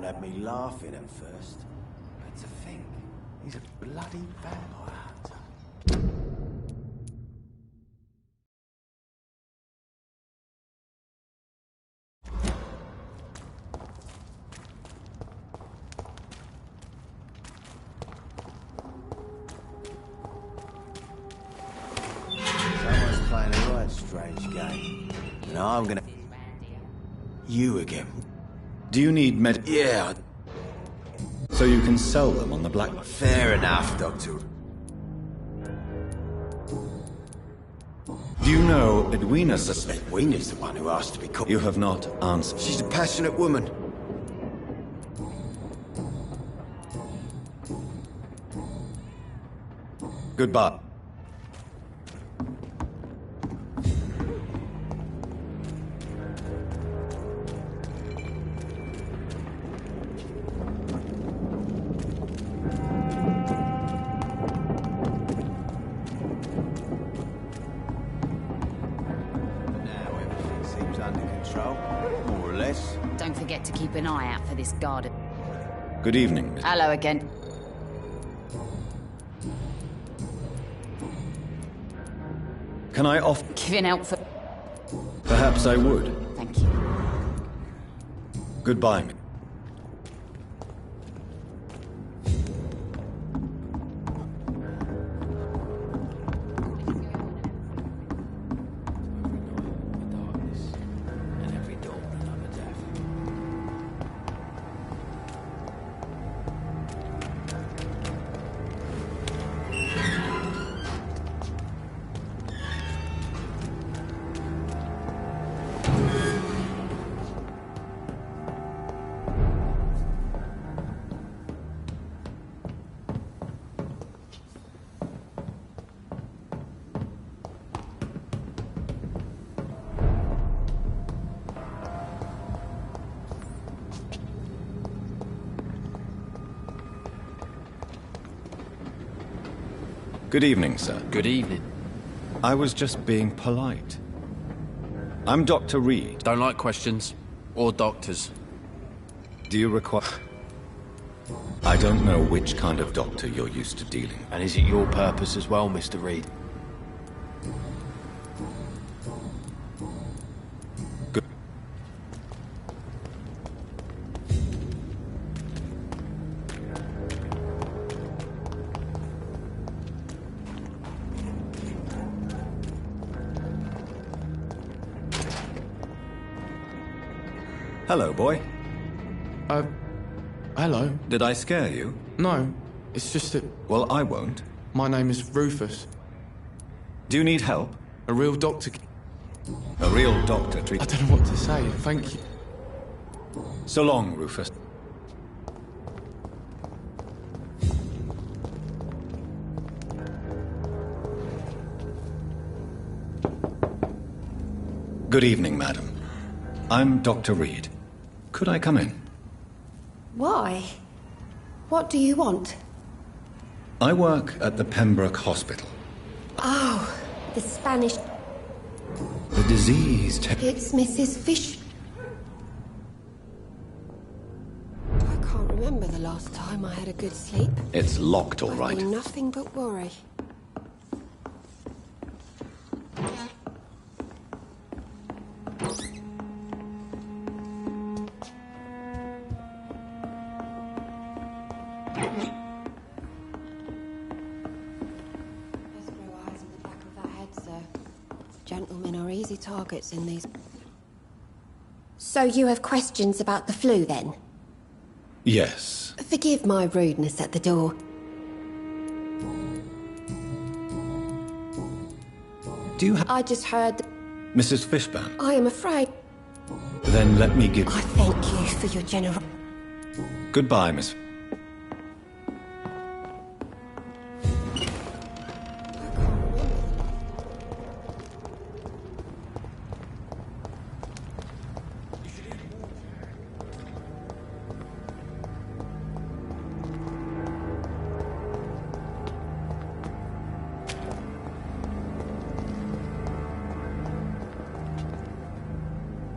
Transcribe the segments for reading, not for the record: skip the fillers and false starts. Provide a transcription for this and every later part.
had me laughing at first. But to think, he's a bloody vampire hunter. Someone's playing a right strange game. And I'm gonna... You again. Do you need Yeah. So you can sell them on the black... Fair enough, Doctor. Do you know Edwina sus... Edwina's the one who asked to be called. You have not answered. She's a passionate woman. Goodbye. More or less. Don't forget to keep an eye out for this garden. Good evening, Miss. Hello again. Can I offer... Giving out for... Perhaps I would. Thank you. Goodbye, Miss. Good evening, sir. Good evening. I was just being polite. I'm Dr. Reed. Don't like questions. Or doctors. Do you require... I don't know which kind of doctor you're used to dealing with. And is it your purpose as well, Mr. Reed? Good. Hello, boy. Hello. Did I scare you? No, it's just that Well, I won't. my name is Rufus. Do you need help? A real doctor... A real doctor treat... I don't know what to say, thank you. So long, Rufus. Good evening, madam. I'm Dr. Reed. Could I come in? Why? What do you want? I work at the Pembroke Hospital. Oh, the Spanish... The disease... It's Mrs. Fish... I can't remember the last time I had a good sleep. It's locked, all I've right. been nothing but worry. Gentlemen are easy targets in these... So you have questions about the flu, then? Yes. Forgive my rudeness at the door. Do you have... I just heard... Mrs. Fishburne? I am afraid... Then let me give... I thank you for your generous... Goodbye, Miss...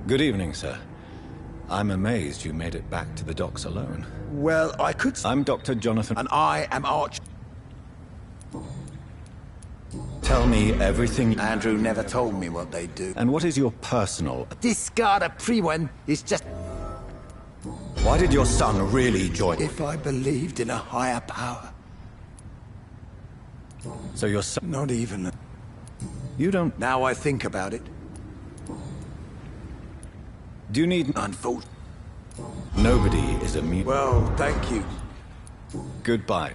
Good evening, sir. I'm amazed you made it back to the docks alone. Well, I could... I'm Dr. Jonathan. And I am Arch... Tell me everything. Andrew never told me what they do. And what is your personal... Discard a pre-one is just... Why did your son really join? If I believed in a higher power. So your son... Not even... You don't... Now I think about it. Do you need... Unfortunately. Nobody is immune. Well, thank you. Goodbye.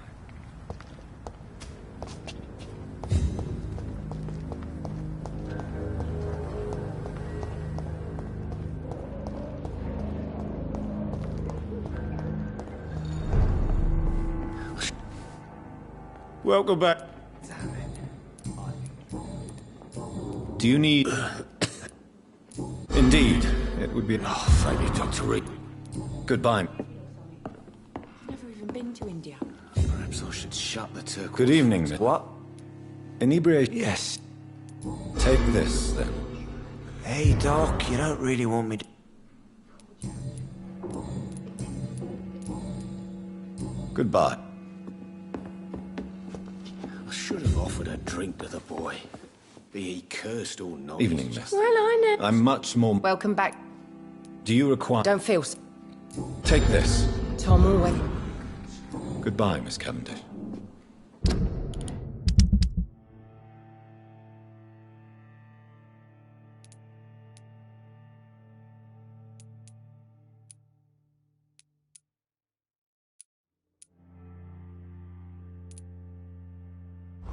Welcome back. Do you need... Indeed, it would be... Oh, thank you, Dr. Reed. Goodbye. Never even been to India. Perhaps I should shut the turquoise. Good evening, Miss... What? Inebriation... Yes. Take this, then. Hey, Doc, you don't really want me to... Goodbye. I should have offered a drink to the boy. Be he cursed or not. Evening, miss. Well, I know. I'm much more... Welcome back. Do you require... Don't feel... Take this. Tom always... Goodbye, Miss Cavendish.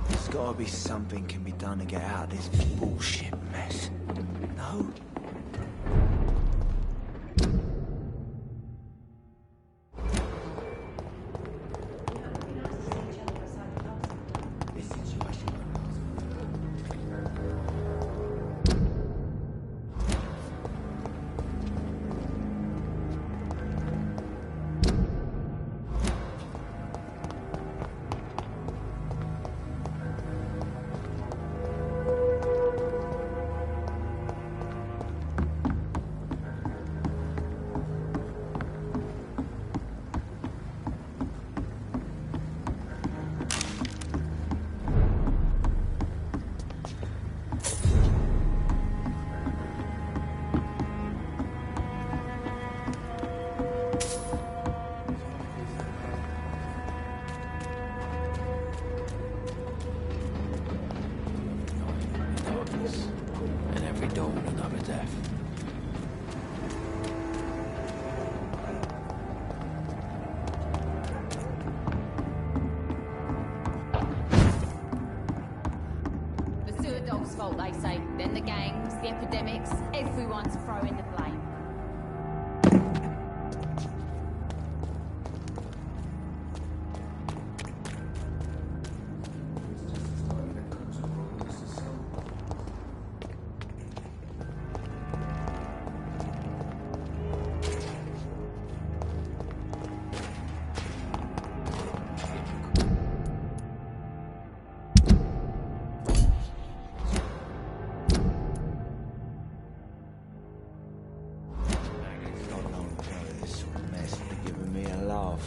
There's gotta be something can be done to get out of this bullshit mess. No? And every dawn another death. The sewer dog's fault, they say. Then the gangs, the epidemics, everyone's throwing the blame. Not long ago, this sort of mess would have given me a laugh.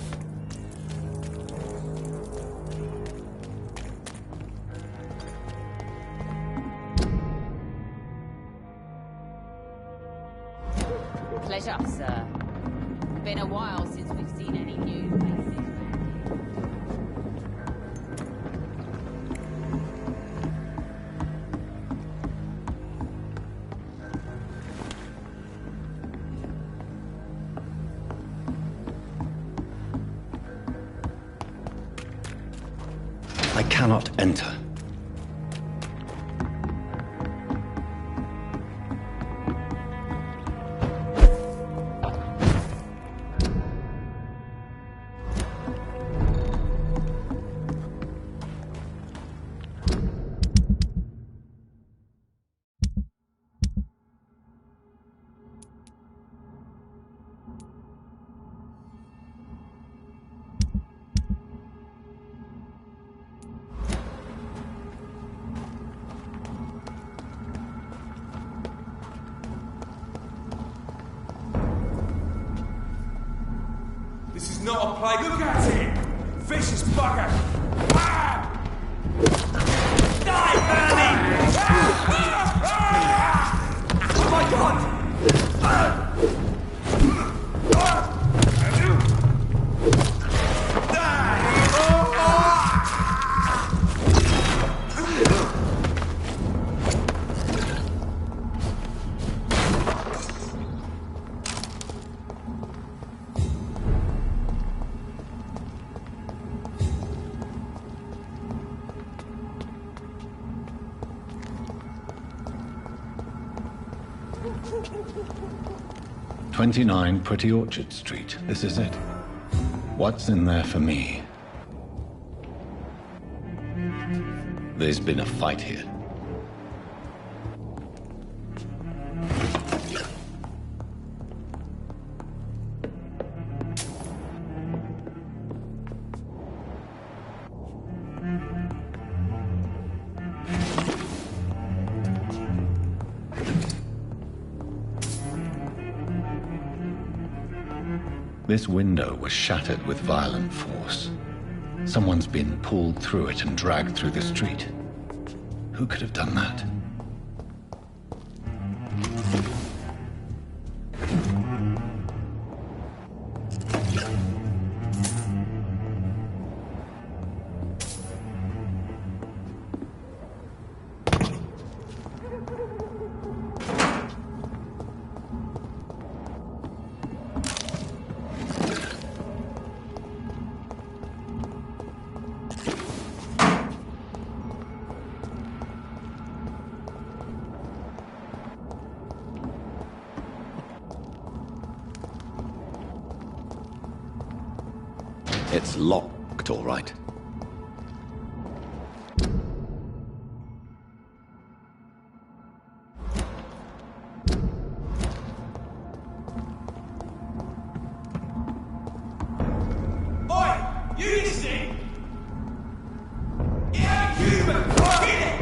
Pleasure, sir. Been a while since we've seen any new faces. I cannot enter. not a play. Look at it! Vicious bugger! Ah! Die, Bernie! Oh my god! "29 Pretty Orchard Street. This is it. What's in there for me?" There's been a fight here. This window was shattered with violent force. Someone's been pulled through it and dragged through the street. Who could have done that? It's locked, all right. Oi! You listening? Yeah, human! Hit it!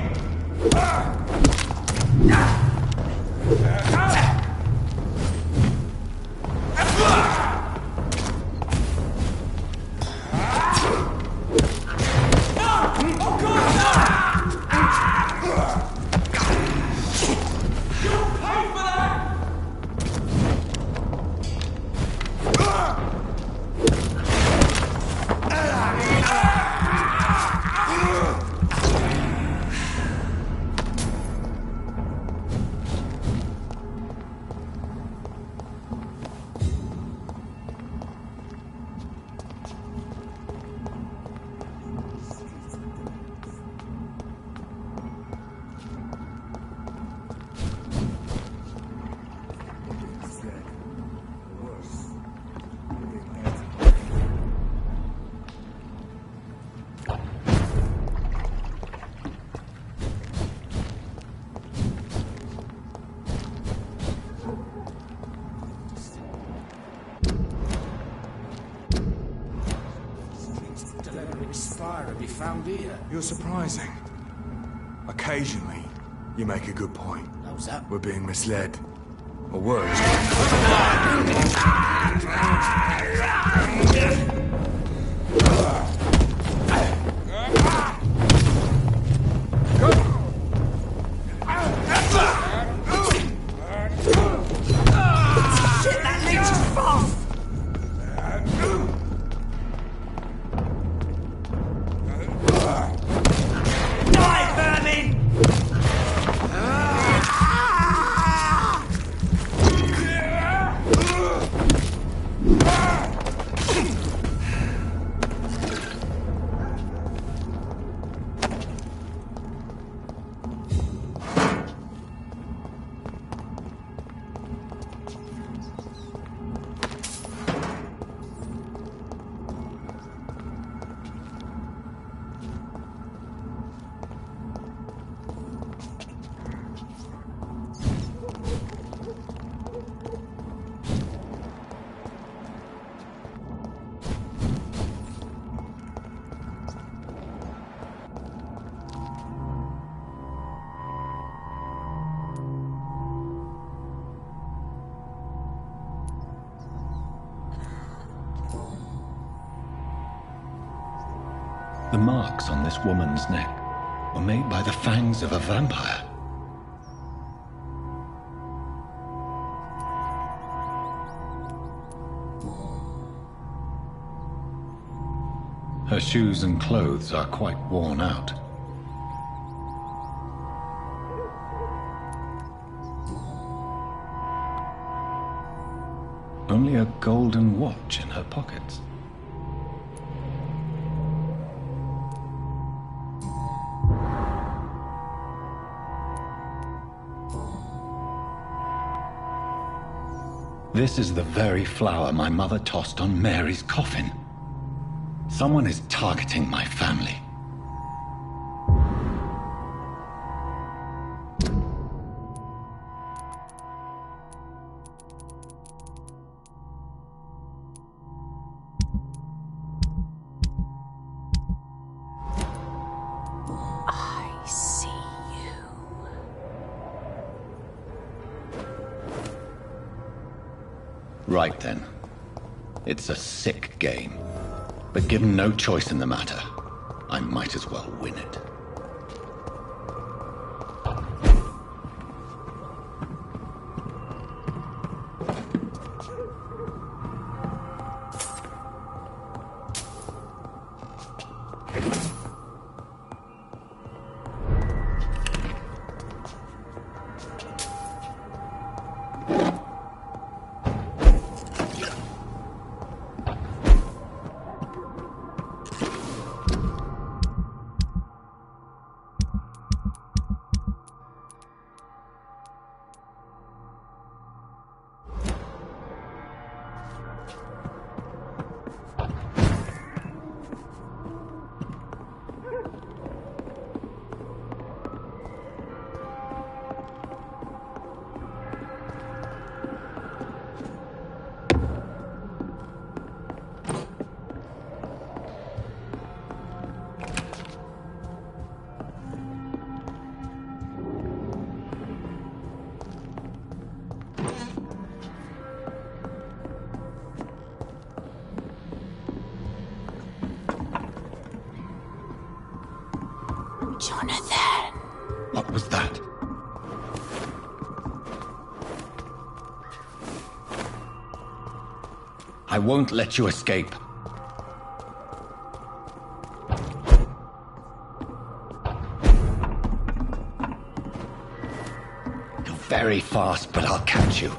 You're surprising. Occasionally, you make a good point. How's that? We're being misled. Or worse. Shit, that leech is fast! Die, vermin! The marks on this woman's neck were made by the fangs of a vampire. Her shoes and clothes are quite worn out. Only a golden watch in her pockets. This is the very flower my mother tossed on Mary's coffin. Someone is targeting my family. I see you. Right then. It's a sick game. But given no choice in the matter, I might as well win it. Jonathan. What was that? I won't let you escape. You're very fast, but I'll catch you.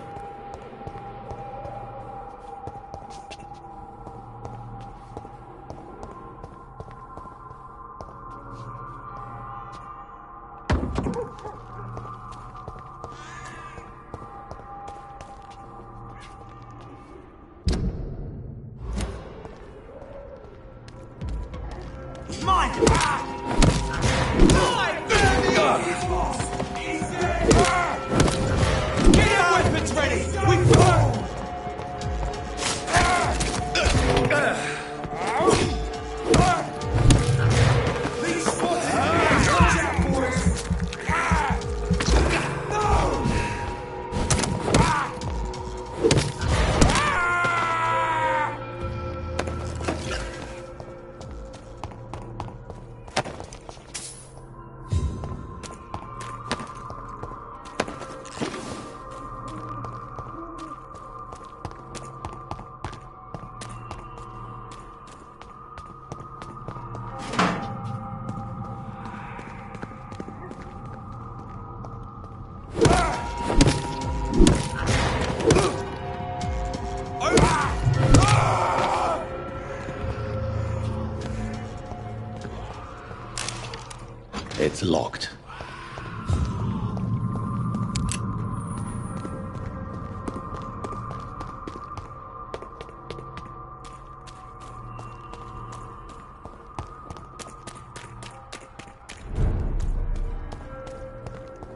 It's locked.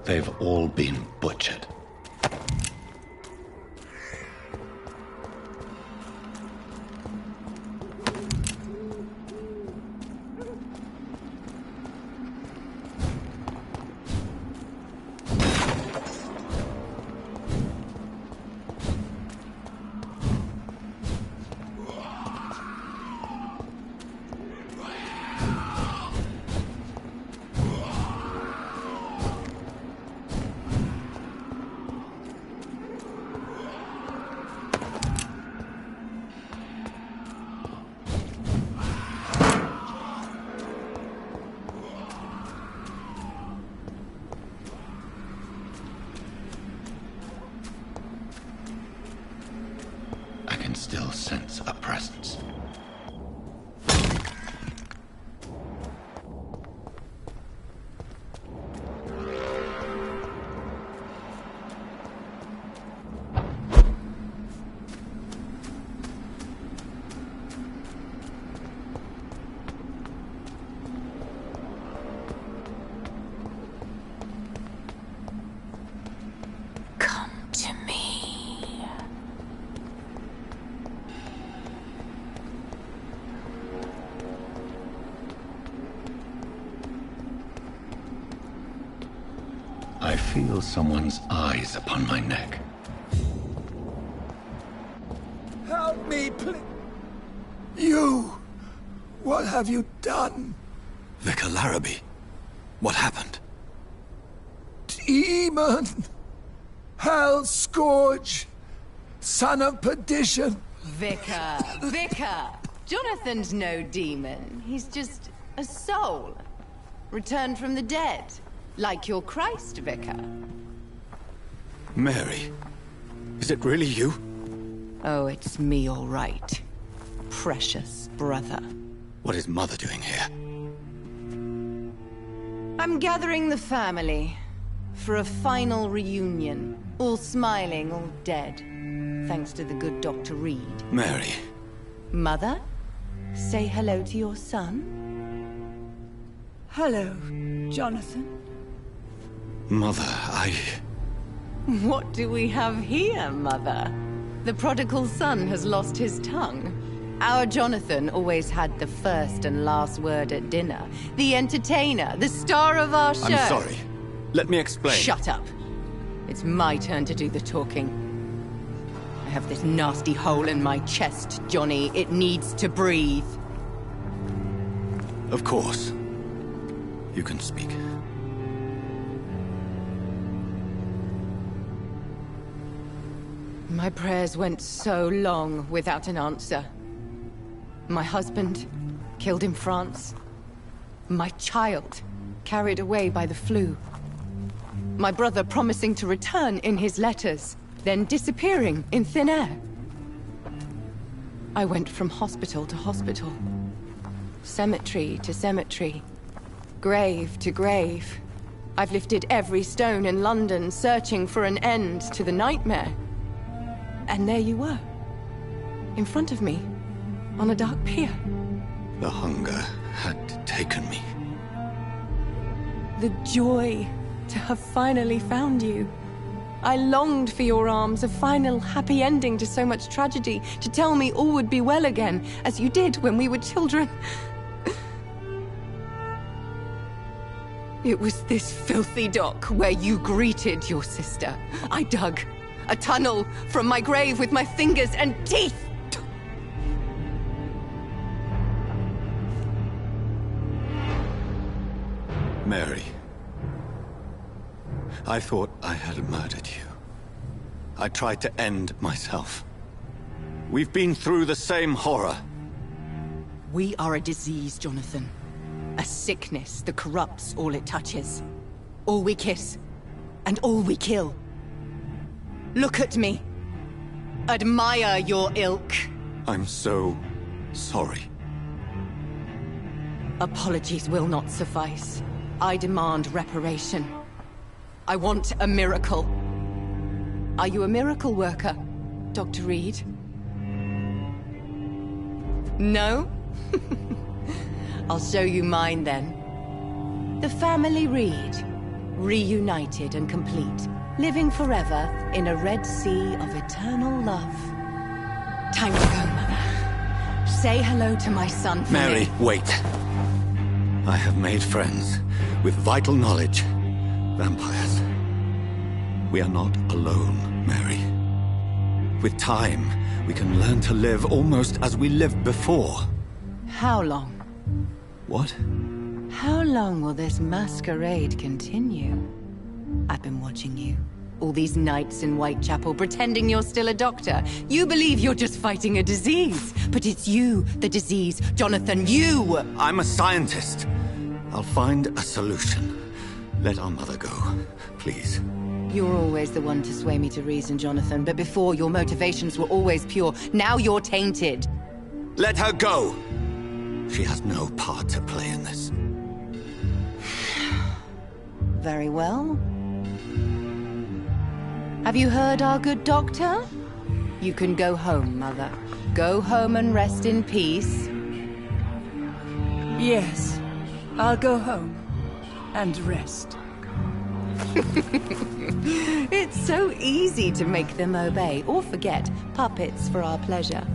They've all been butchered. still sense a presence. I feel someone's eyes upon my neck. Help me, please. You! What have you done? Vicar Larrabee. What happened? Demon! Hell scourge! Son of perdition! Vicar! Vicar! Jonathan's no demon. He's just a soul. Returned from the dead. Like your Christ, Vicar. Mary, is it really you? Oh, it's me, all right. Precious brother. What is Mother doing here? I'm gathering the family for a final reunion. All smiling, all dead. Thanks to the good Dr. Reed. Mary. Mother, say hello to your son. Hello, Jonathan. Mother, What do we have here, Mother? The prodigal son has lost his tongue. Our Jonathan always had the first and last word at dinner. The entertainer, the star of our show. I'm sorry. Let me explain. Shut up. It's my turn to do the talking. I have this nasty hole in my chest, Johnny. It needs to breathe. Of course. You can speak. My prayers went so long without an answer. My husband, killed in France. My child, carried away by the flu. My brother promising to return in his letters, then disappearing in thin air. I went from hospital to hospital. Cemetery to cemetery. Grave to grave. I've lifted every stone in London, searching for an end to the nightmare. And there you were. In front of me. On a dark pier. The hunger had taken me. The joy to have finally found you. I longed for your arms, a final happy ending to so much tragedy, to tell me all would be well again, as you did when we were children. It was this filthy dock where you greeted your sister. I dug a tunnel from my grave with my fingers and teeth. Mary. I thought I had murdered you. I tried to end myself. We've been through the same horror. We are a disease, Jonathan. A sickness that corrupts all it touches. All we kiss, and all we kill. Look at me. Admire your ilk. I'm so sorry. Apologies will not suffice. I demand reparation. I want a miracle. Are you a miracle worker, Dr. Reed? No? I'll show you mine then. The family Reed, reunited and complete, living forever in a red sea of eternal love. Time to go, Mother. Say hello to my son for Mary, me. wait. I have made friends with vital knowledge. Vampires. We are not alone, Mary. With time, we can learn to live almost as we lived before. How long? What? How long will this masquerade continue? I've been watching you. All these nights in Whitechapel, pretending you're still a doctor. You believe you're just fighting a disease. But it's you, the disease. Jonathan, you! I'm a scientist. I'll find a solution. Let our mother go, please. You're always the one to sway me to reason, Jonathan, but before your motivations were always pure. Now you're tainted. Let her go! She has no part to play in this. Very well. Have you heard our good doctor? You can go home, Mother. Go home and rest in peace. Yes, I'll go home and rest. It's so easy to make them obey or forget. Puppets for our pleasure.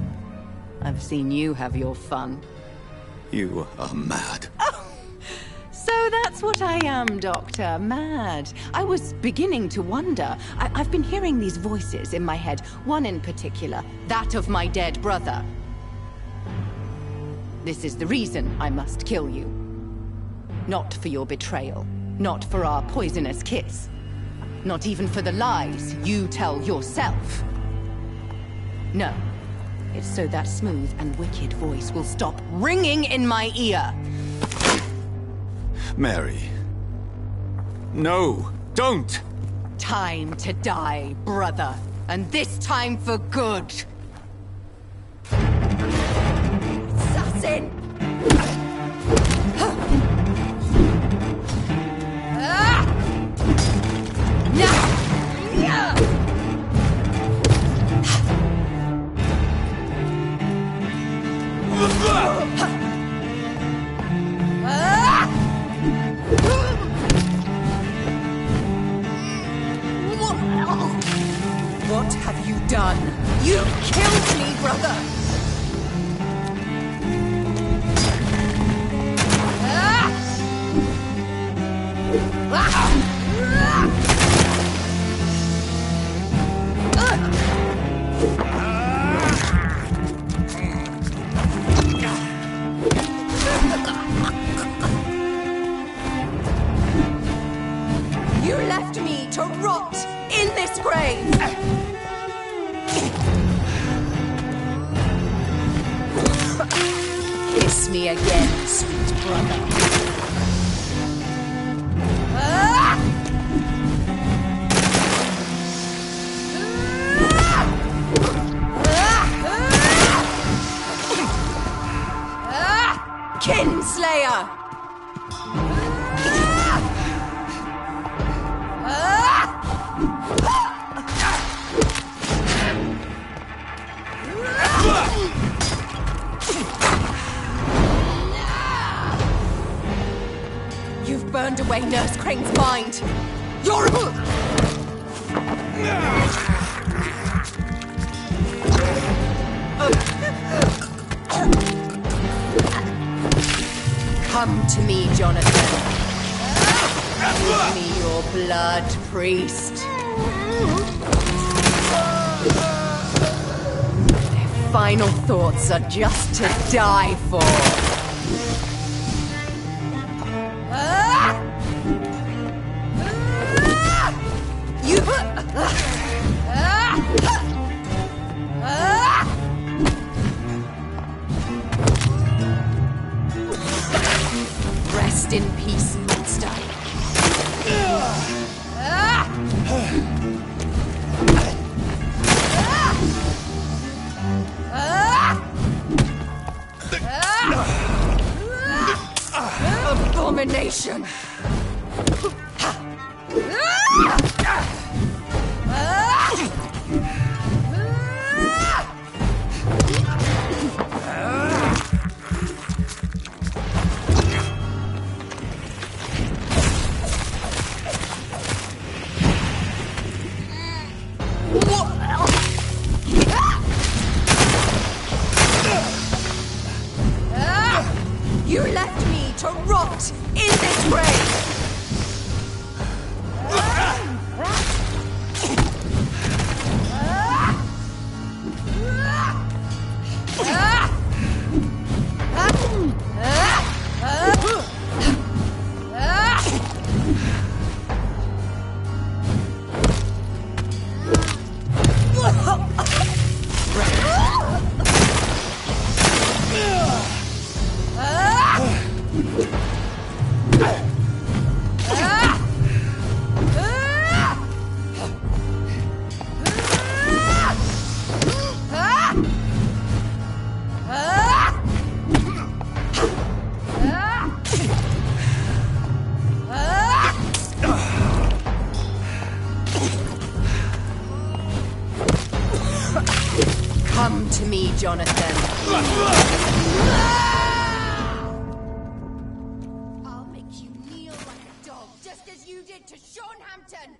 I've seen you have your fun. You are mad. Oh, so that's what I am, Doctor. Mad. I was beginning to wonder. I've been hearing these voices in my head. One in particular, that of my dead brother. This is the reason I must kill you. Not for your betrayal. Not for our poisonous kiss. Not even for the lies you tell yourself. No. It's so that smooth and wicked voice will stop ringing in my ear. Mary. No, don't! Time to die, brother. And this time for good. Assassin! What have you done? You killed me, brother! You left me to rot in this grave! Kiss me again, sweet brother. Kinslayer! You've burned away Nurse Crane's mind. You're... Come to me, Jonathan. Give me your blood, priest. Their final thoughts are just to die for. Rest in peace, monster. Abomination. You left me to rot in this grave! Come to me, Jonathan. I'll make you kneel like a dog, just as you did to Sean Hampton.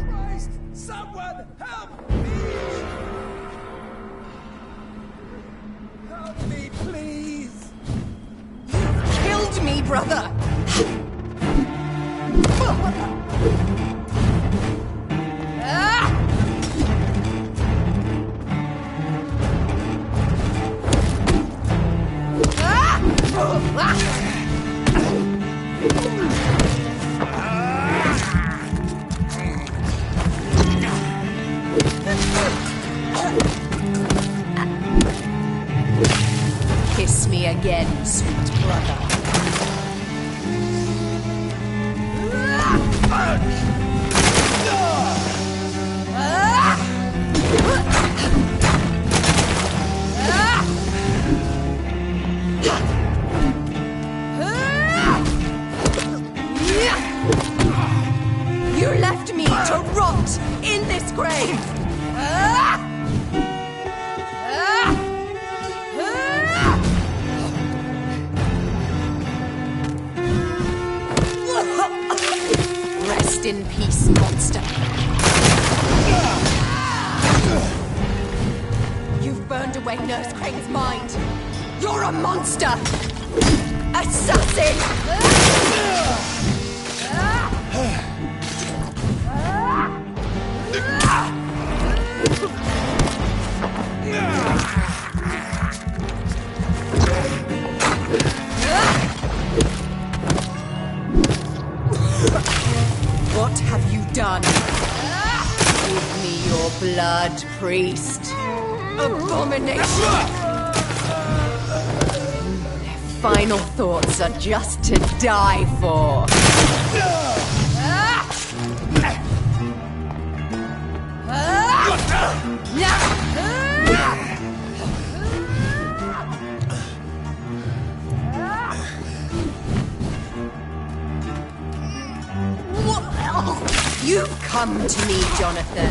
Christ! Someone help me! Help me, please! Killed me, brother! Kiss me again, sweet brother. You left me to rot in this grave! Rest in peace, monster. You've burned away Nurse Crane's mind. You're a monster! Assassin! What have you done? Give me your blood, priest. Abomination! Their final thoughts are just to die for. You've come to me, Jonathan.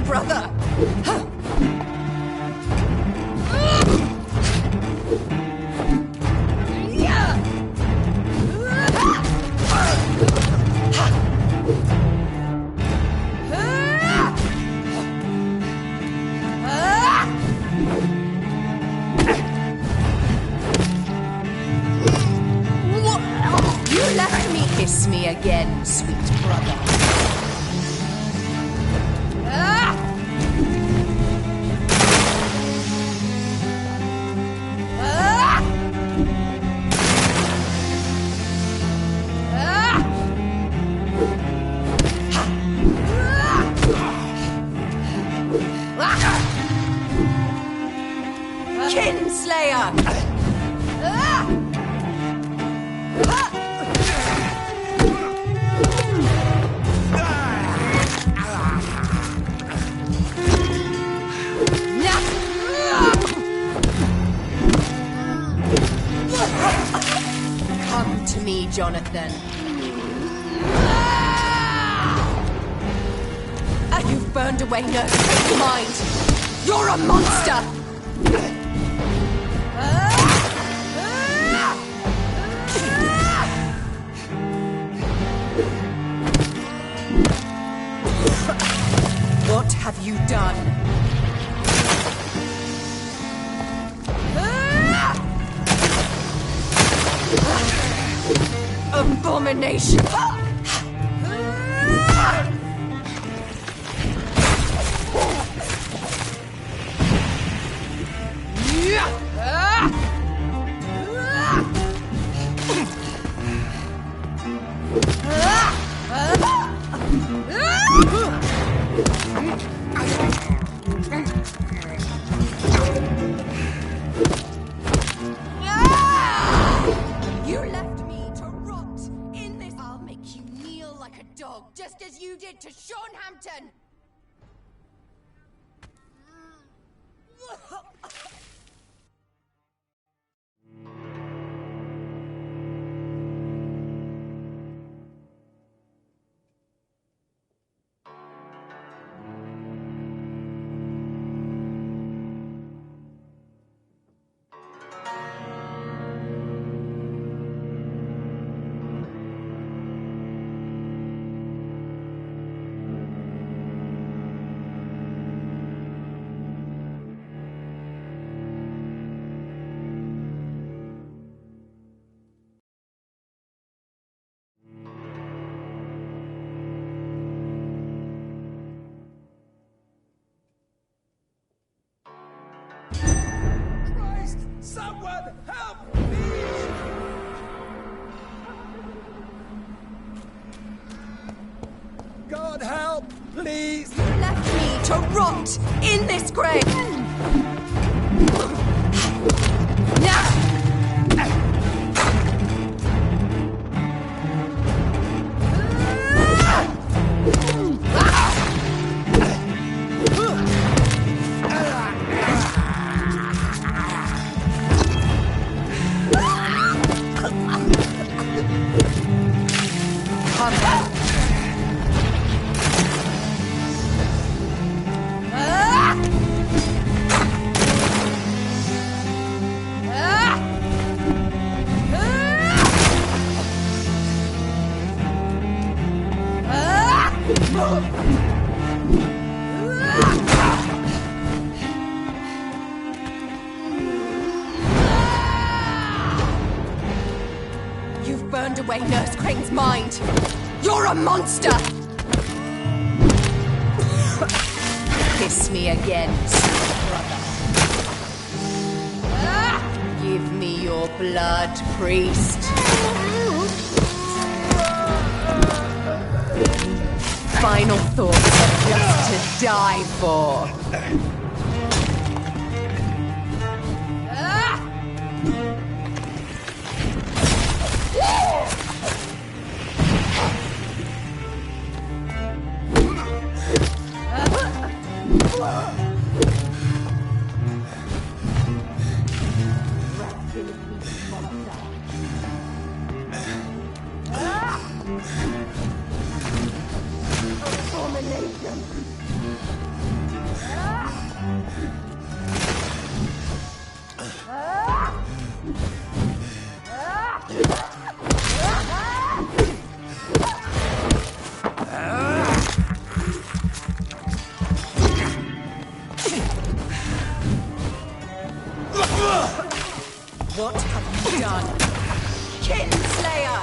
Brother! brother. Kinslayer! Come to me, Jonathan. You've burned away Nurse's mind. You're a monster! What have you done? Abomination! You left me to rot in this. I'll make you kneel like a dog, just as you did to Sean Hampton. Someone help me! God help, please! You left me to rot in this grave! Now! You've burned away Nurse Crane's mind. You're a monster! Kiss me again, brother. Give me your blood, priest. Final thoughts are just to die for. What have you done? Kinslayer!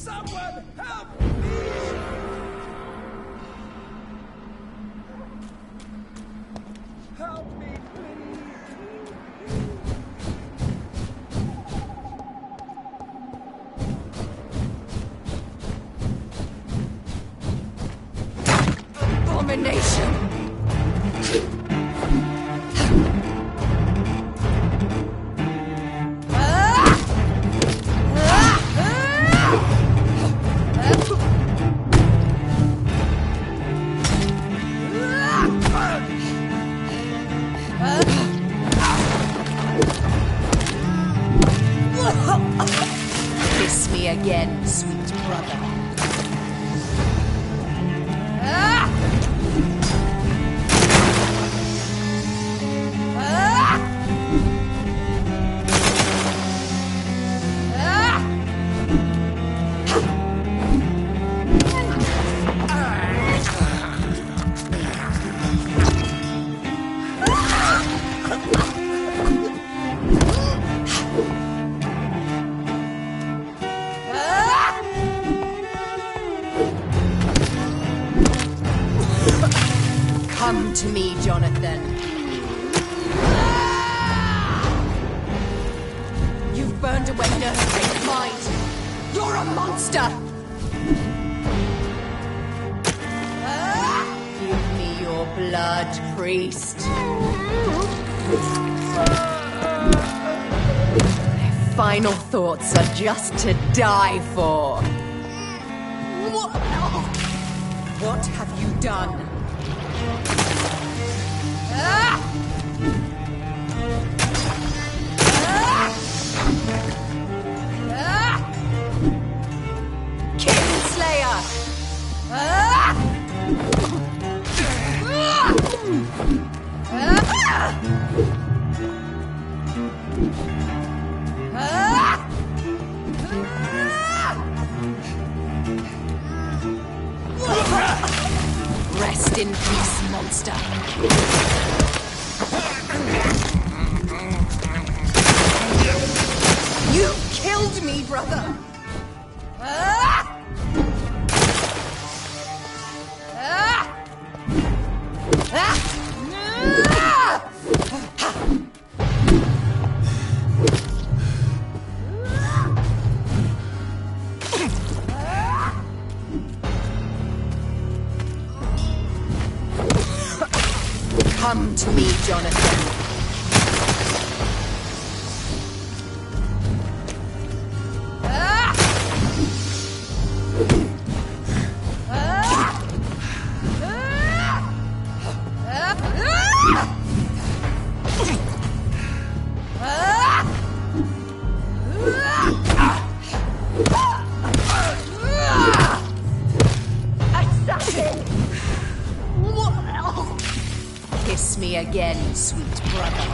Someone help, please! Help me, please! Abomination! Kiss me again, sweet brother. Come to me, Jonathan. You've burned away Nurse's mind. You're a monster! Give me your blood, priest. Their final thoughts are just to die for. What have you done? Kinslayer! Rest in peace, monster. You killed me, brother. Come to me, Jonathan. Kiss me again, sweet brother.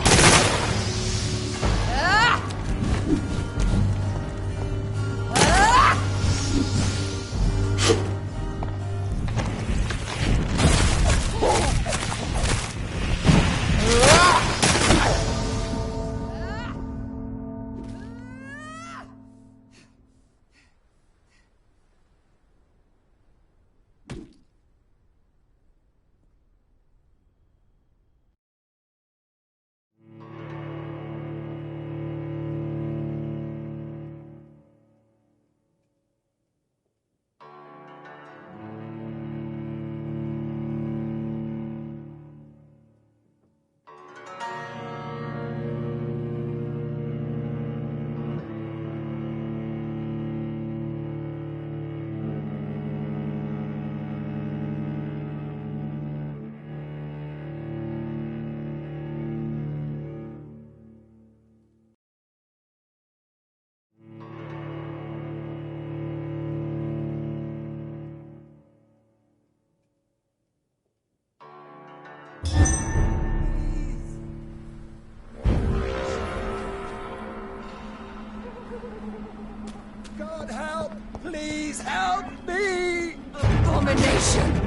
God help! Please help me! Abomination!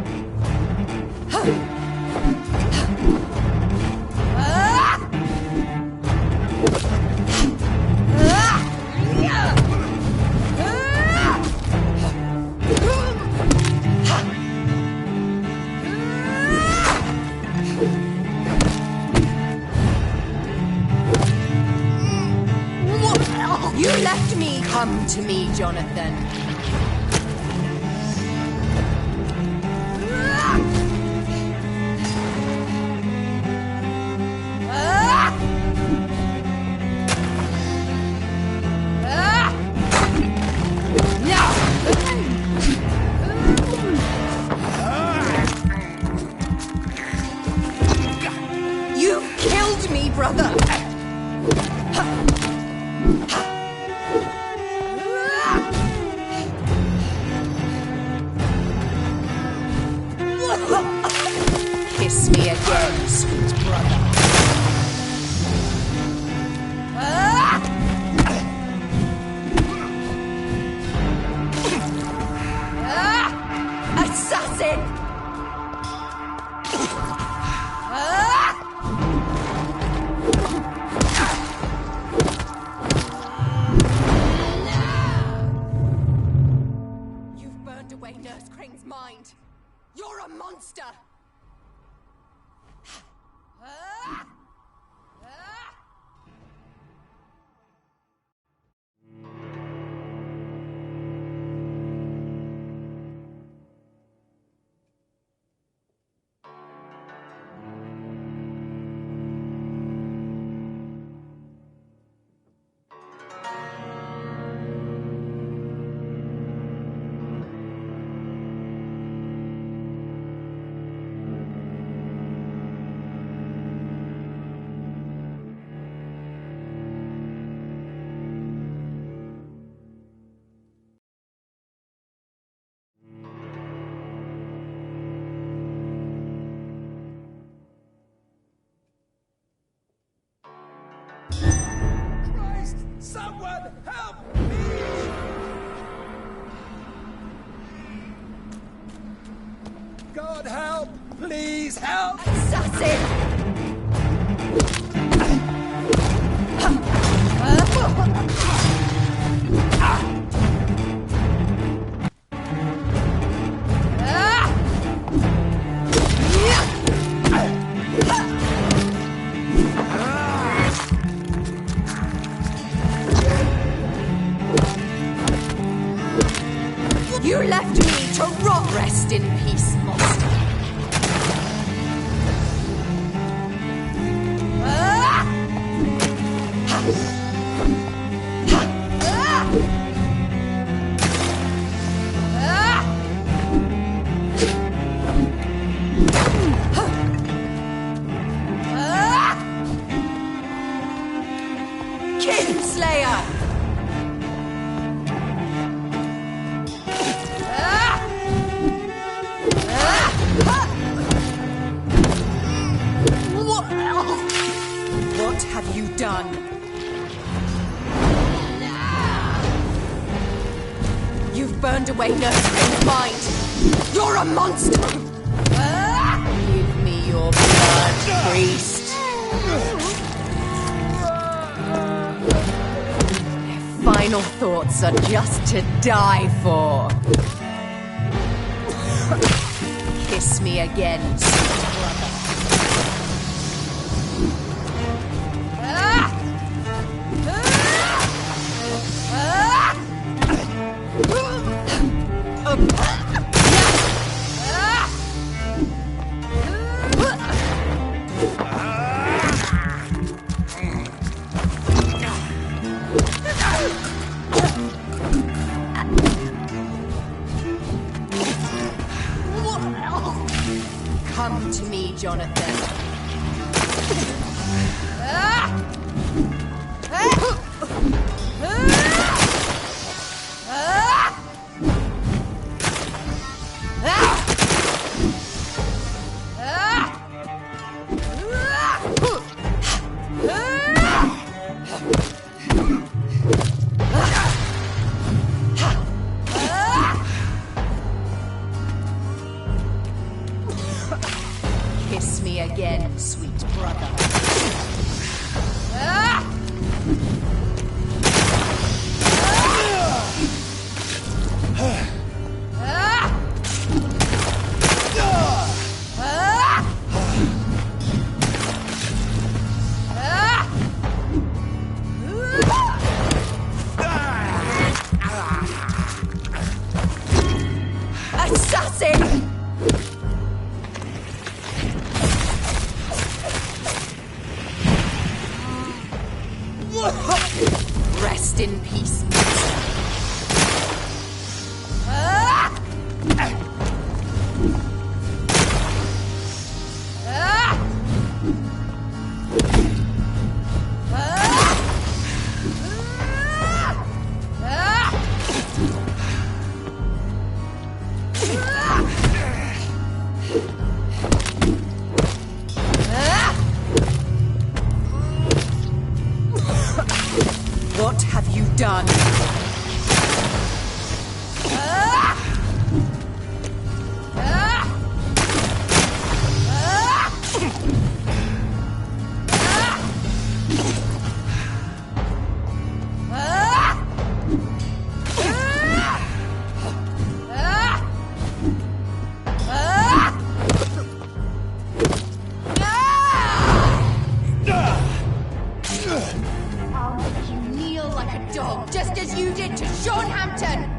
You left me. Come to me, Jonathan. You've killed me, brother. Kiss me again, sweet brother. Assassin! You've burned away Nurse Crane's mind. You're a monster! Christ! Someone help me! God help! Please help! Assassin! You left me to rot. Rest in peace, monster. Kinslayer! What have you done? You've burned away Nurse Crane's mind. You're a monster! Give me your blood, priest. Their final thoughts are just to die for. Kiss me again, sweet brother. Come to me, Jonathan. Kiss me again, peace. What have you done? I'll make you kneel like a dog, just as you did to Sean Hampton!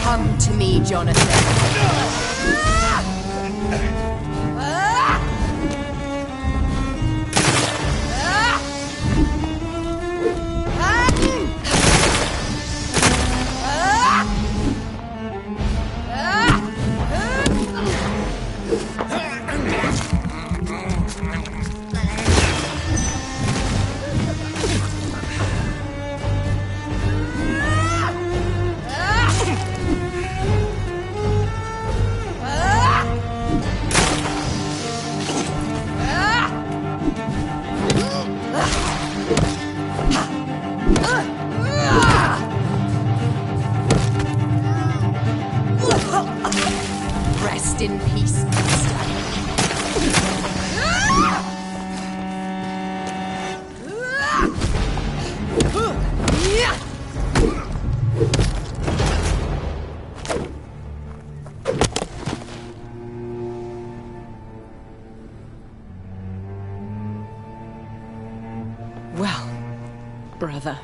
Come to me, Jonathan. Rest in peace, Well, brother,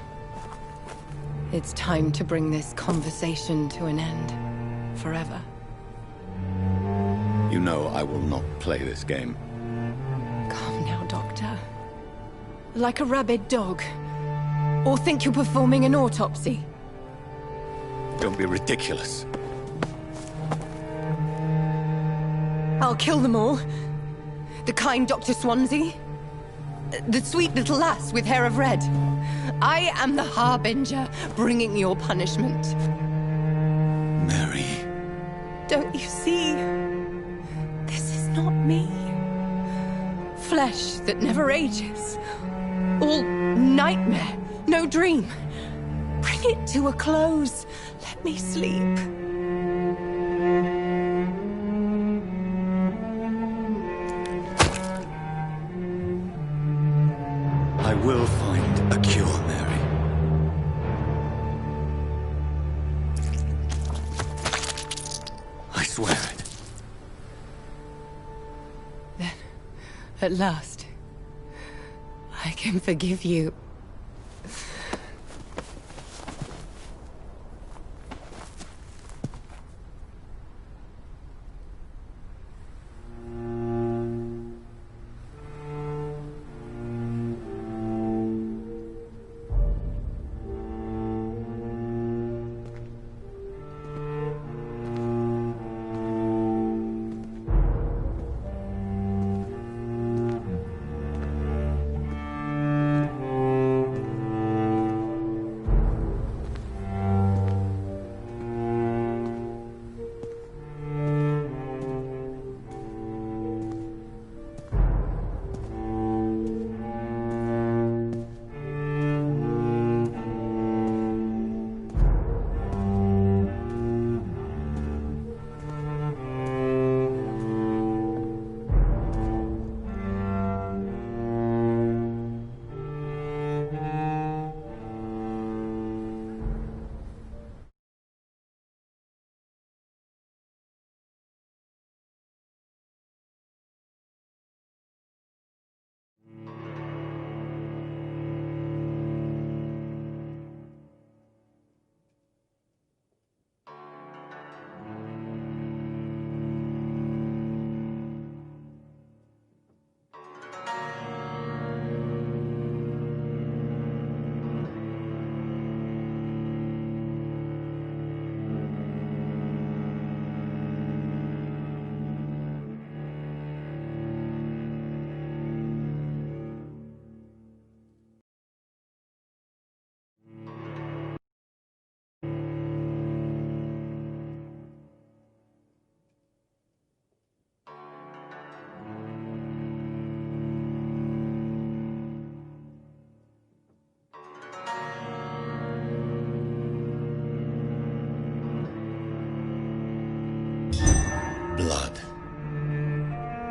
it's time to bring this conversation to an end, forever. You know I will not play this game. Calm now, Doctor. Like a rabid dog. Or think you're performing an autopsy. Don't be ridiculous. I'll kill them all. The kind Dr. Swansea. The sweet little lass with hair of red. I am the Harbinger, bringing your punishment. Mary. Don't you see? This is not me. Flesh that never ages. All nightmare, no dream. Bring it to a close. Let me sleep. I will find a cure, Mary. I swear it. Then, at last, I can forgive you.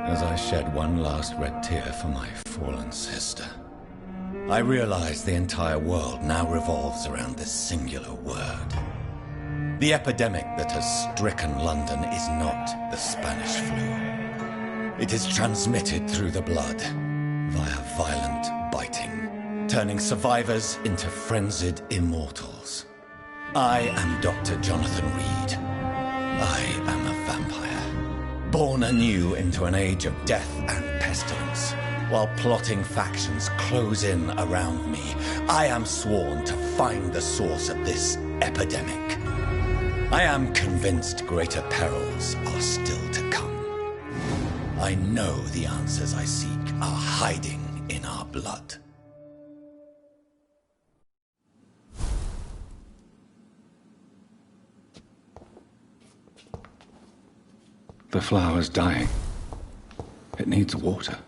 as I shed one last red tear for my fallen sister. I realize the entire world now revolves around this singular word. The epidemic that has stricken London is not the Spanish flu. It is transmitted through the blood, via violent biting, turning survivors into frenzied immortals. I am Dr. Jonathan Reed. I am a vampire, born anew into an age of death and pestilence. While plotting factions close in around me, I am sworn to find the source of this epidemic. I am convinced greater perils are still to come. I know the answers I seek are hiding in our blood. The flower's dying. It needs water.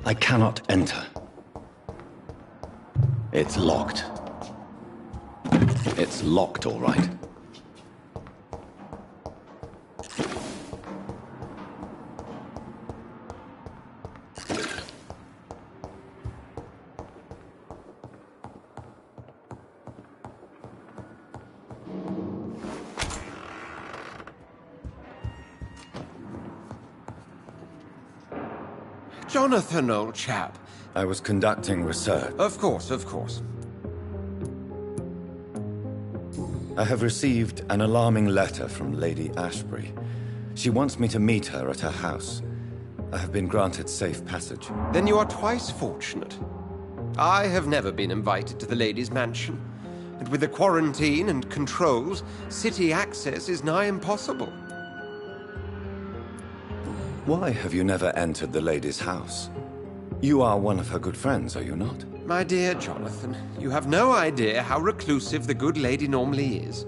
I cannot enter. It's locked. It's locked, all right. Jonathan, old chap. I was conducting research. Of course, of course. I have received an alarming letter from Lady Ashbury. She wants me to meet her at her house. I have been granted safe passage. Then you are twice fortunate. I have never been invited to the lady's mansion. And with the quarantine and controls, city access is nigh impossible. Why have you never entered the lady's house? You are one of her good friends, are you not? My dear Jonathan, you have no idea how reclusive the good lady normally is,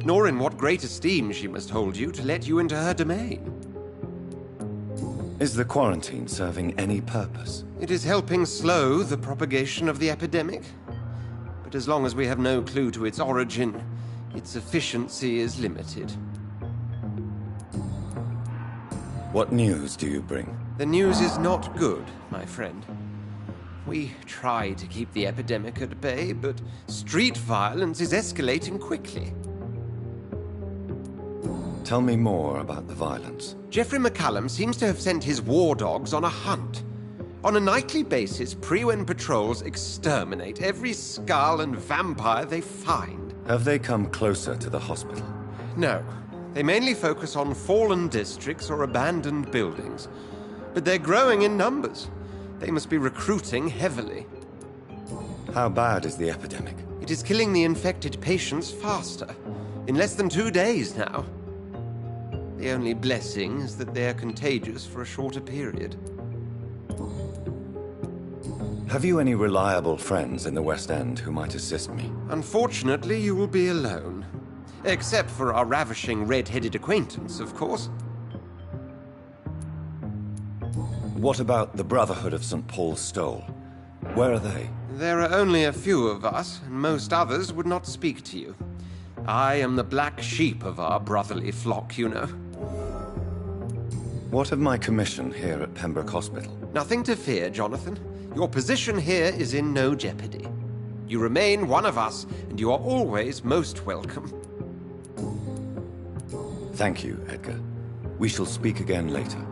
nor in what great esteem she must hold you to let you into her domain. Is the quarantine serving any purpose? It is helping slow the propagation of the epidemic. But as long as we have no clue to its origin, its efficiency is limited. What news do you bring? The news is not good, my friend. We try to keep the epidemic at bay, but street violence is escalating quickly. Tell me more about the violence. Geoffrey McCallum seems to have sent his war dogs on a hunt. On a nightly basis, Pre-Wen patrols exterminate every skull and vampire they find. Have they come closer to the hospital? No. They mainly focus on fallen districts or abandoned buildings. But they're growing in numbers. They must be recruiting heavily. How bad is the epidemic? It is killing the infected patients faster. In less than 2 days now. The only blessing is that they are contagious for a shorter period. Have you any reliable friends in the West End who might assist me? Unfortunately, you will be alone. Except for our ravishing red-headed acquaintance, of course. What about the Brotherhood of St. Paul's Stole? Where are they? There are only a few of us, and most others would not speak to you. I am the black sheep of our brotherly flock, you know. What of my commission here at Pembroke Hospital? Nothing to fear, Jonathan. Your position here is in no jeopardy. You remain one of us, and you are always most welcome. Thank you, Edgar. We shall speak again later.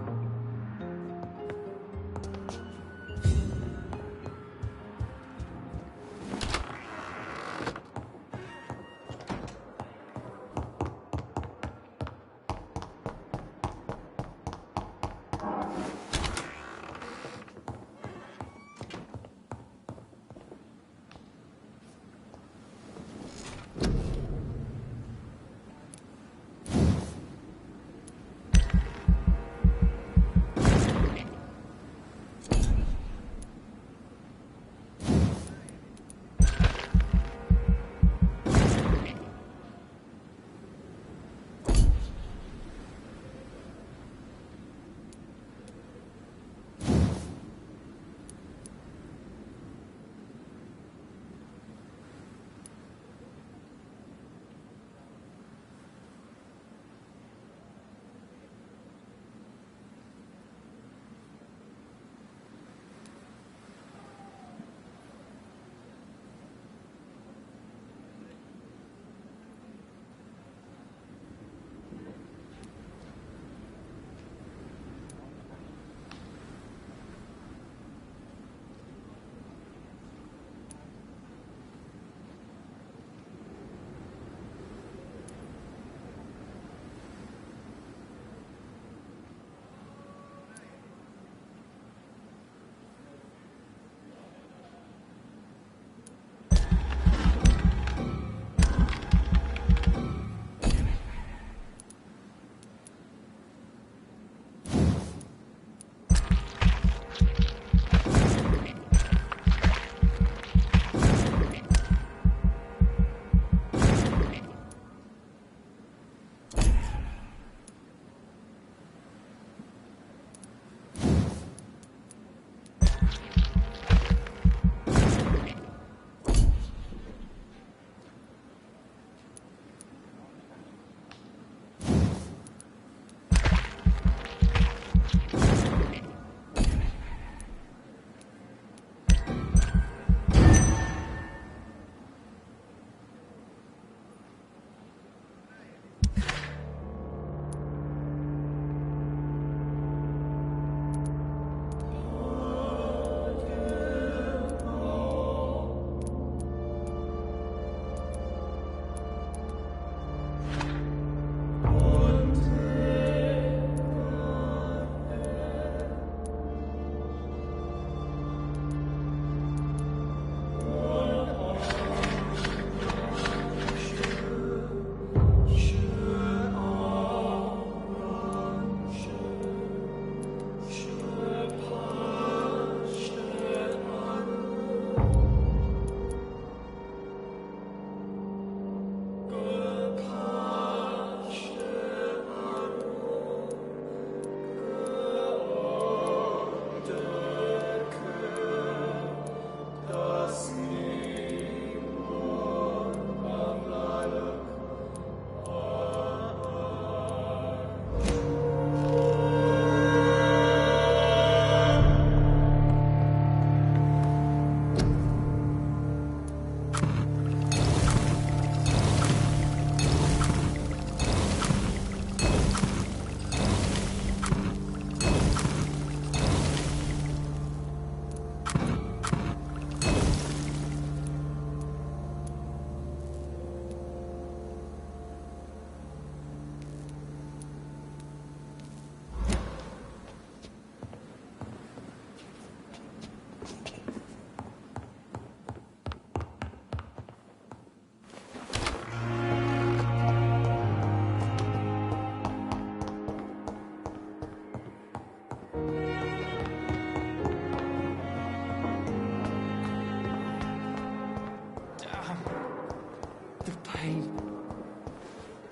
pain.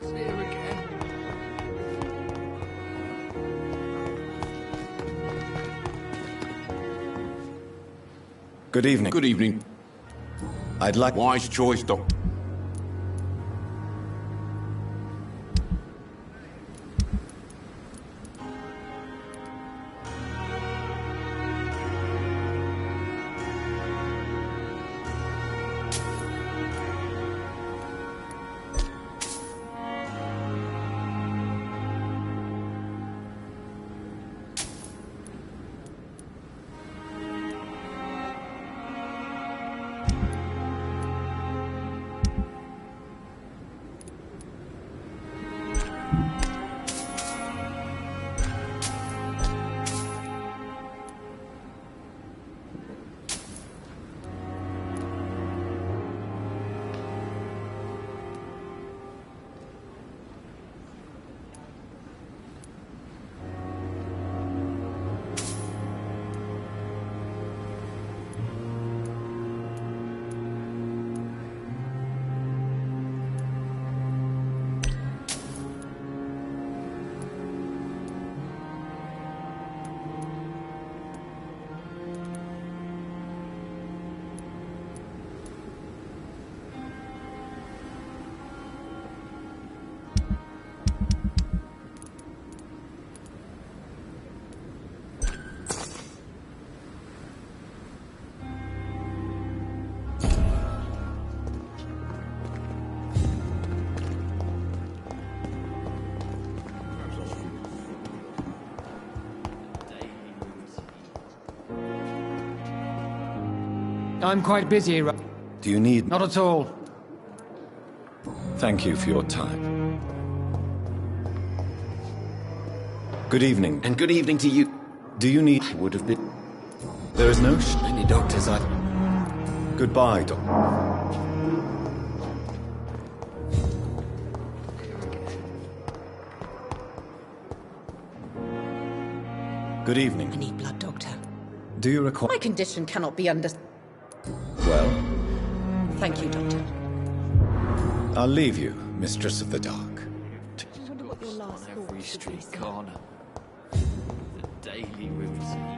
It's here again. Good evening. Good evening. I'd like... Wise choice, Doc. I'm quite busy. Do you need... Not at all. Thank you for your time. Good evening. And good evening to you. Do you need... I would have been... There is no... Any doctors I... Goodbye, Doc. Good evening. I need blood, Doctor. Do you require... My condition cannot be under... Well? Thank you, Doctor. I'll leave you, Mistress of the Dark. I wonder what your last thought Every would street be, sir. corner. The daily routine.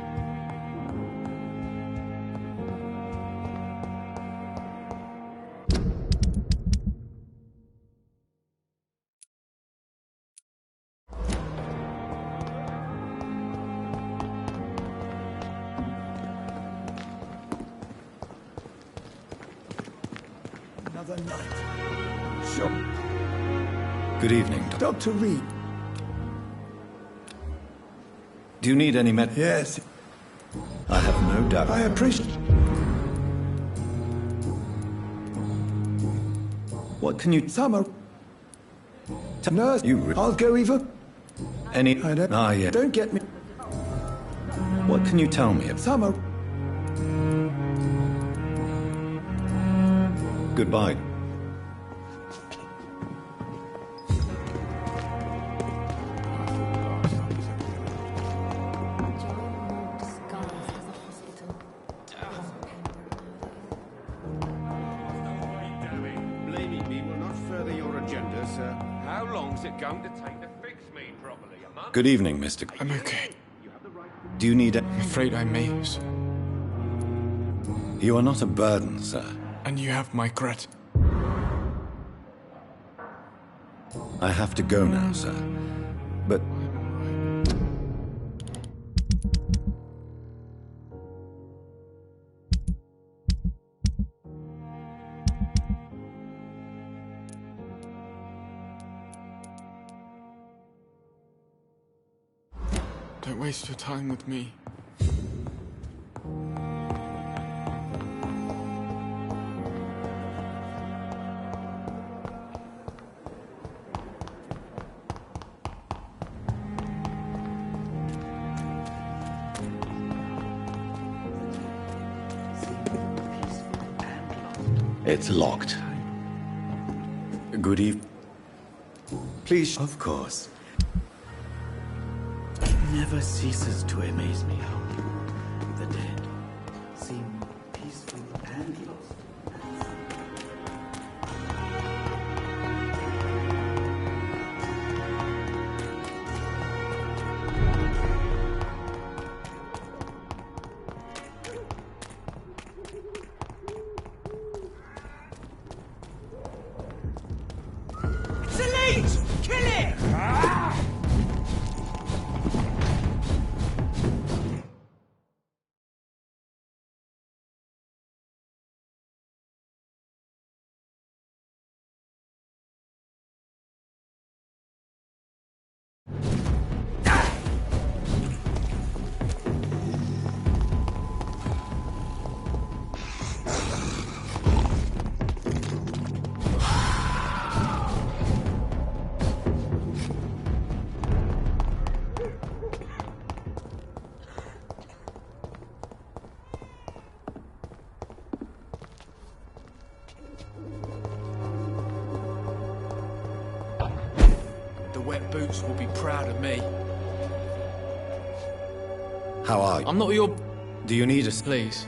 Another night. Sure. Good evening, Doctor. Dr. Reed. Do you need any med... Yes. I have no doubt. I appreciate... What can you... Summer. Nurse. You... I'll go even... Any... I don't... Ah, yeah. Don't get me... What can you tell me of... Summer. Goodbye. Blaming me will not further your agenda, sir. How long's it going to take to fix me properly? A month? Good evening, Mr. I'm okay. Do you need a... I'm afraid I may, sir. You are not a burden, sir. And you have my grat. I have to go now, sir. But... Don't waste your time with me. It's locked. Good evening. Please. Of course. It never ceases to amaze me how the dead seem peaceful and lost. boots will be proud of me. How are you? I'm not your... Do you need us? Please.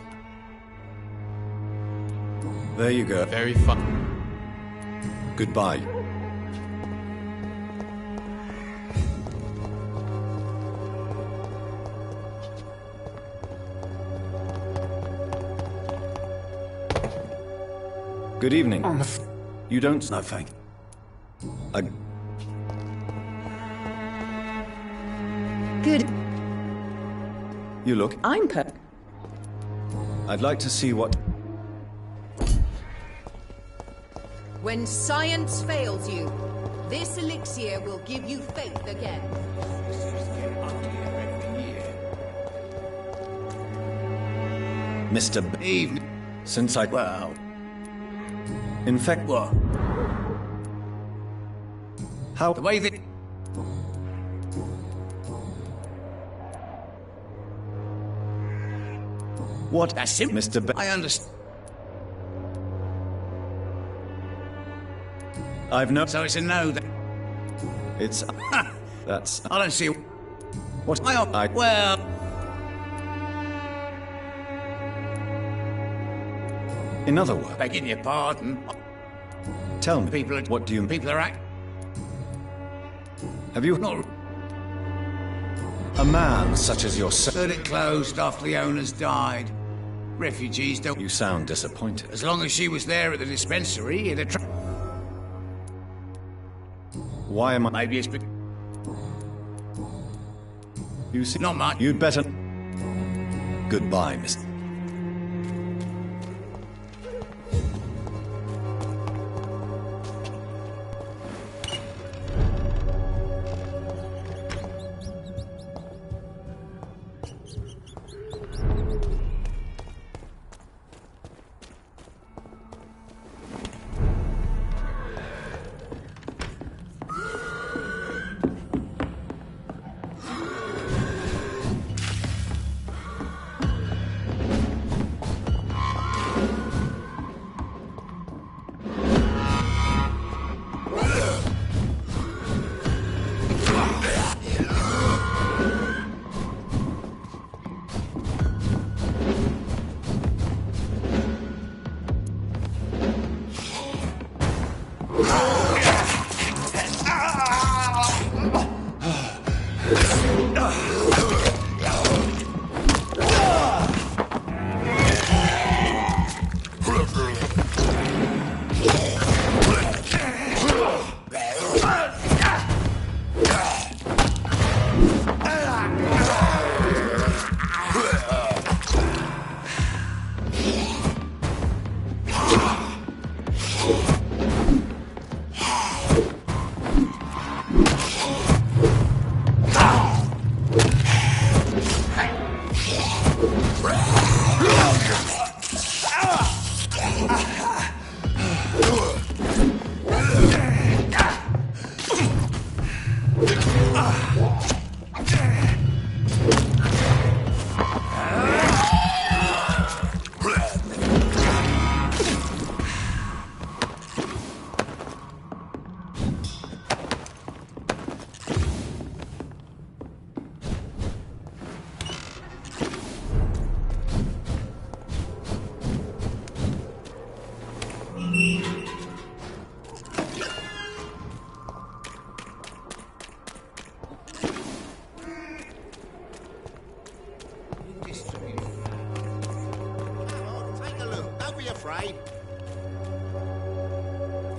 There you go. Very fun. Goodbye. Good evening. You don't... No, thank you. Good. You look... I'm per... I'd like to see what... When science fails you, this elixir will give you faith again. Mr. Evening. Since I... Well... In fact... What? How... The way that... What? That's simple. Mr. I understand. I've no... So it's a no then? It's... That's... I don't see... What? I... Well... In other words... Begging your pardon. Tell me, People are... what do you... People are act... Have you... Not... A man such as yourself... Heard it closed after the owners died. Refugees don't... You sound disappointed. As long as she was there at the dispensary, it'd attract... Why am I... Maybe it's... You see... Not much. You'd better... Goodbye, Mr.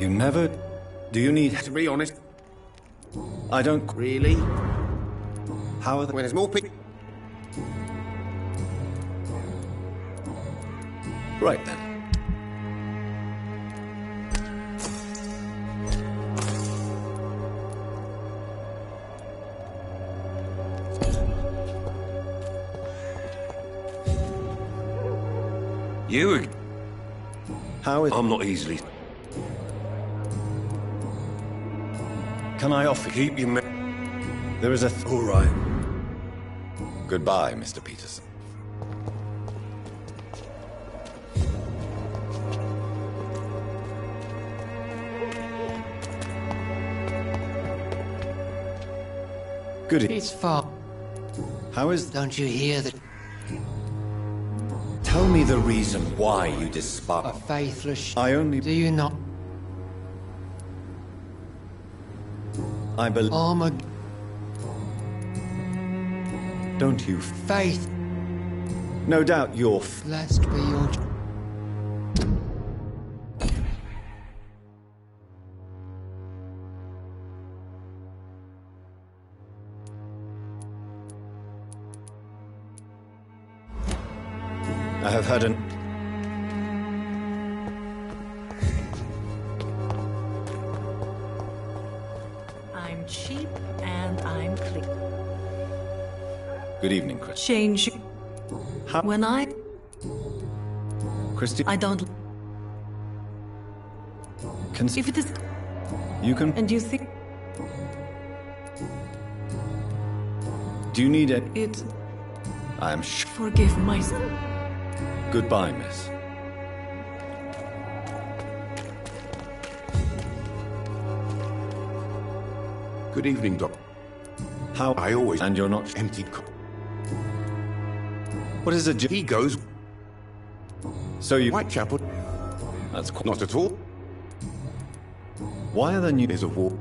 You never... Do you need... To be honest... I don't... Really? How are the... When there's more people... Right then. You... How is... I'm not easily... Can I offer... Keep your... There is a... All right. Goodbye, Mr. Peterson. Good. It's far. How is... Don't you hear the... Tell me the reason why you despise... A faithless... I only... Do you not... I believe... Oh my... Don't you... Faith... No doubt you're... Blessed be your... I have heard an... I'm cheap and I'm clean. Good evening, Chris. Change. How... When I... Christy... I don't... If it is... You can... And you think... Do you need it? It... I am Forgive myself. Goodbye, miss. Good evening, Doc. How... I always... And you're not... Empty... What is it? He goes... So you... Whitechapel... That's quite... Not at all. Why are the new... There's a war...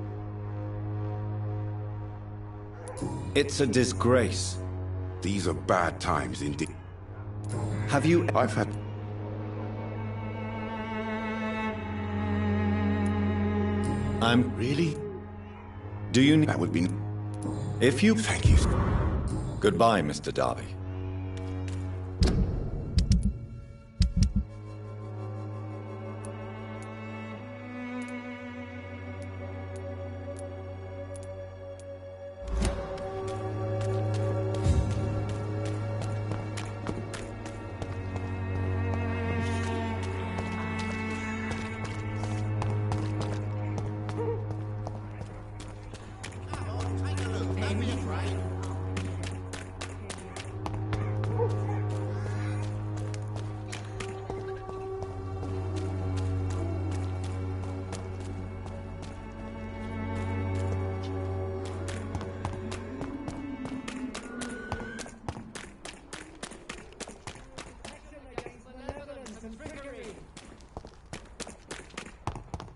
It's a disgrace. These are bad times indeed. Have you... I've had... I'm... Really? Do you... That would be... If you... Thank you. Goodbye, Mr. Darby.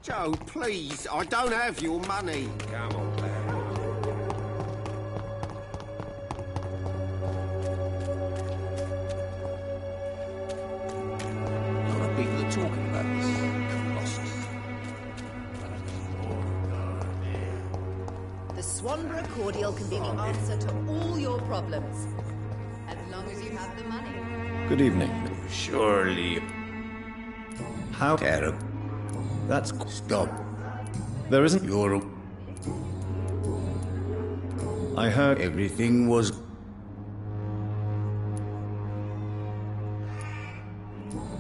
Joe, please, I don't have your money. Come on, lad. A lot of people are talking about this Colossus. The Swanborough cordial can be the answer to all your problems. As long as you have the money. Good evening. Surely. How... Terrible. That's... Stop. There isn't... You're... I heard... Everything was...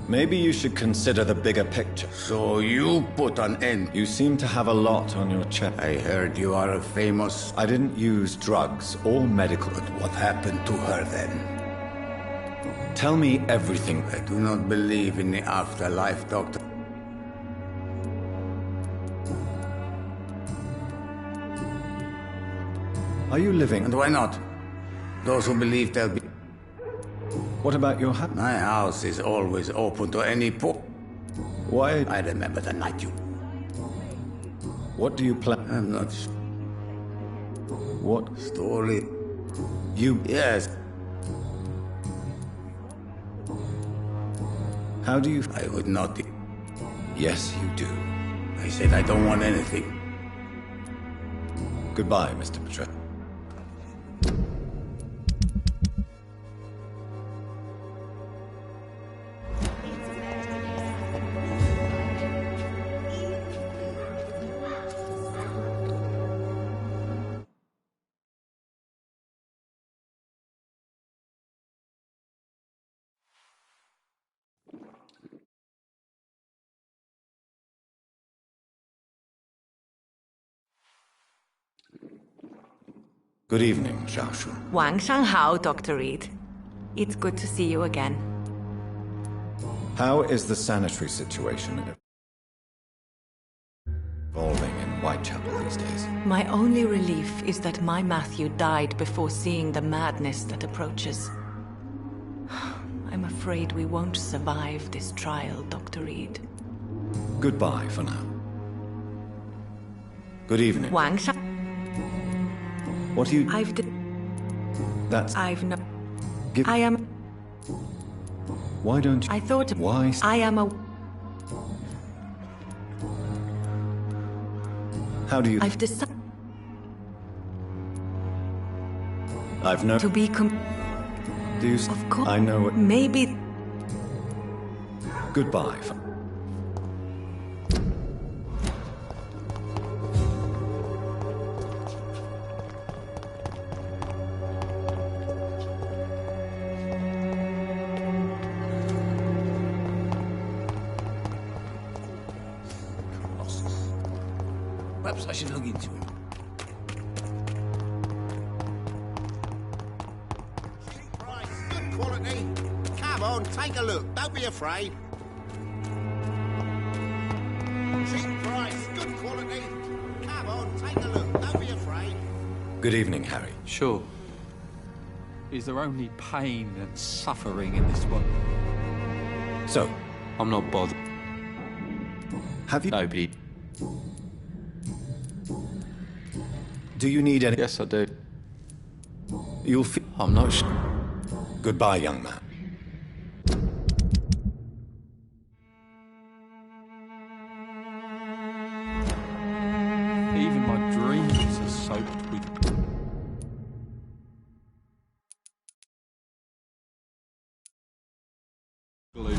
Maybe you should consider the bigger picture. So you put an end... You seem to have a lot on your chest. I heard you are a famous... I didn't use drugs or medical... But what happened to her then? Tell me everything. I do not believe in the afterlife, Doctor. Are you living? And why not? Those who believe they'll be... What about your house? My house is always open to any Why? I remember the night you... What do you plan? I'm not... What? Story... You... Yes. How do you... I would not... Yes, you do. I said I don't want anything. Goodbye, Mr. Petre. Good evening, Joshua. 晚上好, Dr. Reed. It's good to see you again. How is the sanitary situation evolving in Whitechapel these days? My only relief is that my Matthew died before seeing the madness that approaches. I'm afraid we won't survive this trial, Dr. Reed. Goodbye for now. Good evening. Wang What are you... That's... I am... Why don't you... I thought... Why... I am a... How do you... I've decided... I've no... To be Do you... Of course... I know it... Maybe... Goodbye for... Perhaps I should look into it. Good quality. Come on, take a look. Don't be afraid. Cheap price, good quality. Come on, take a look. Don't be afraid. Good evening, Harry. Sure. Is there only pain and suffering in this one? So? I'm not bothered. Have you... Nobody... Do you need any... Yes, I do. You'll feel... I'm not sure. Goodbye, young man. Even my dreams are soaked with... glue.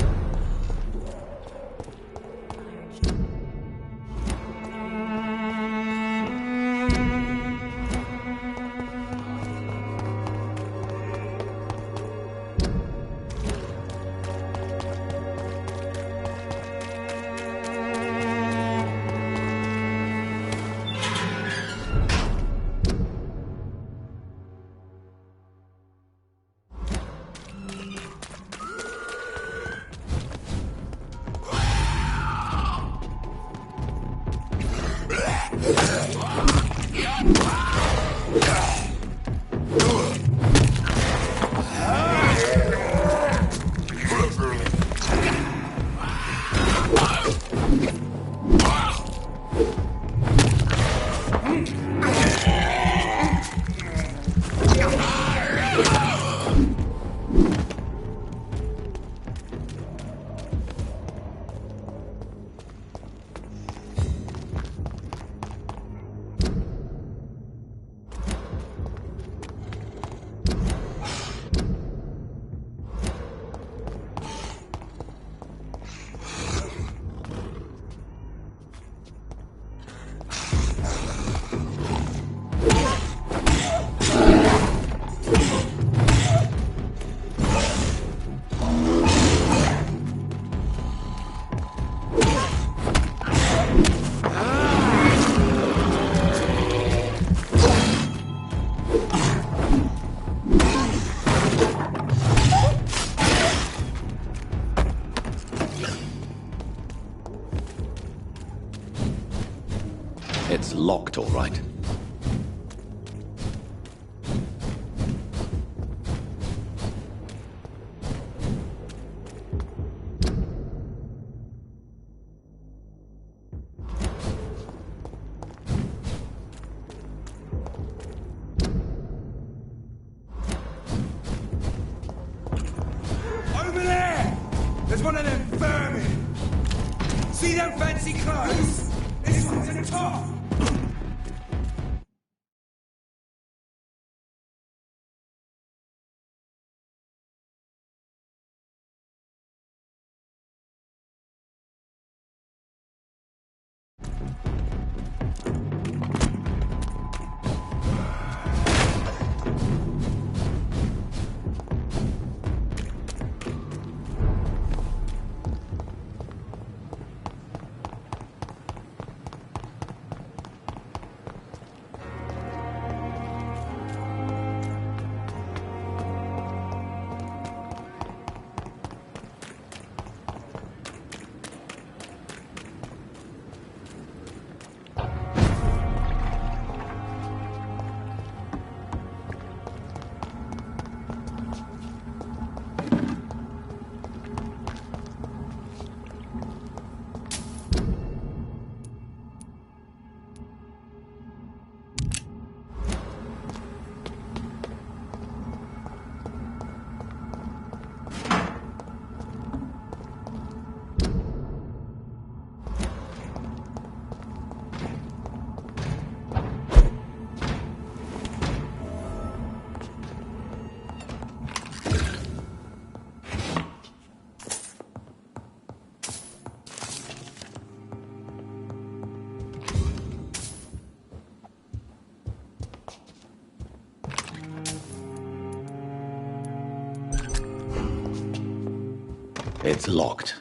It's locked, all right. Over there! There's one of them vermin! See them fancy clothes? This one's a top! It's locked.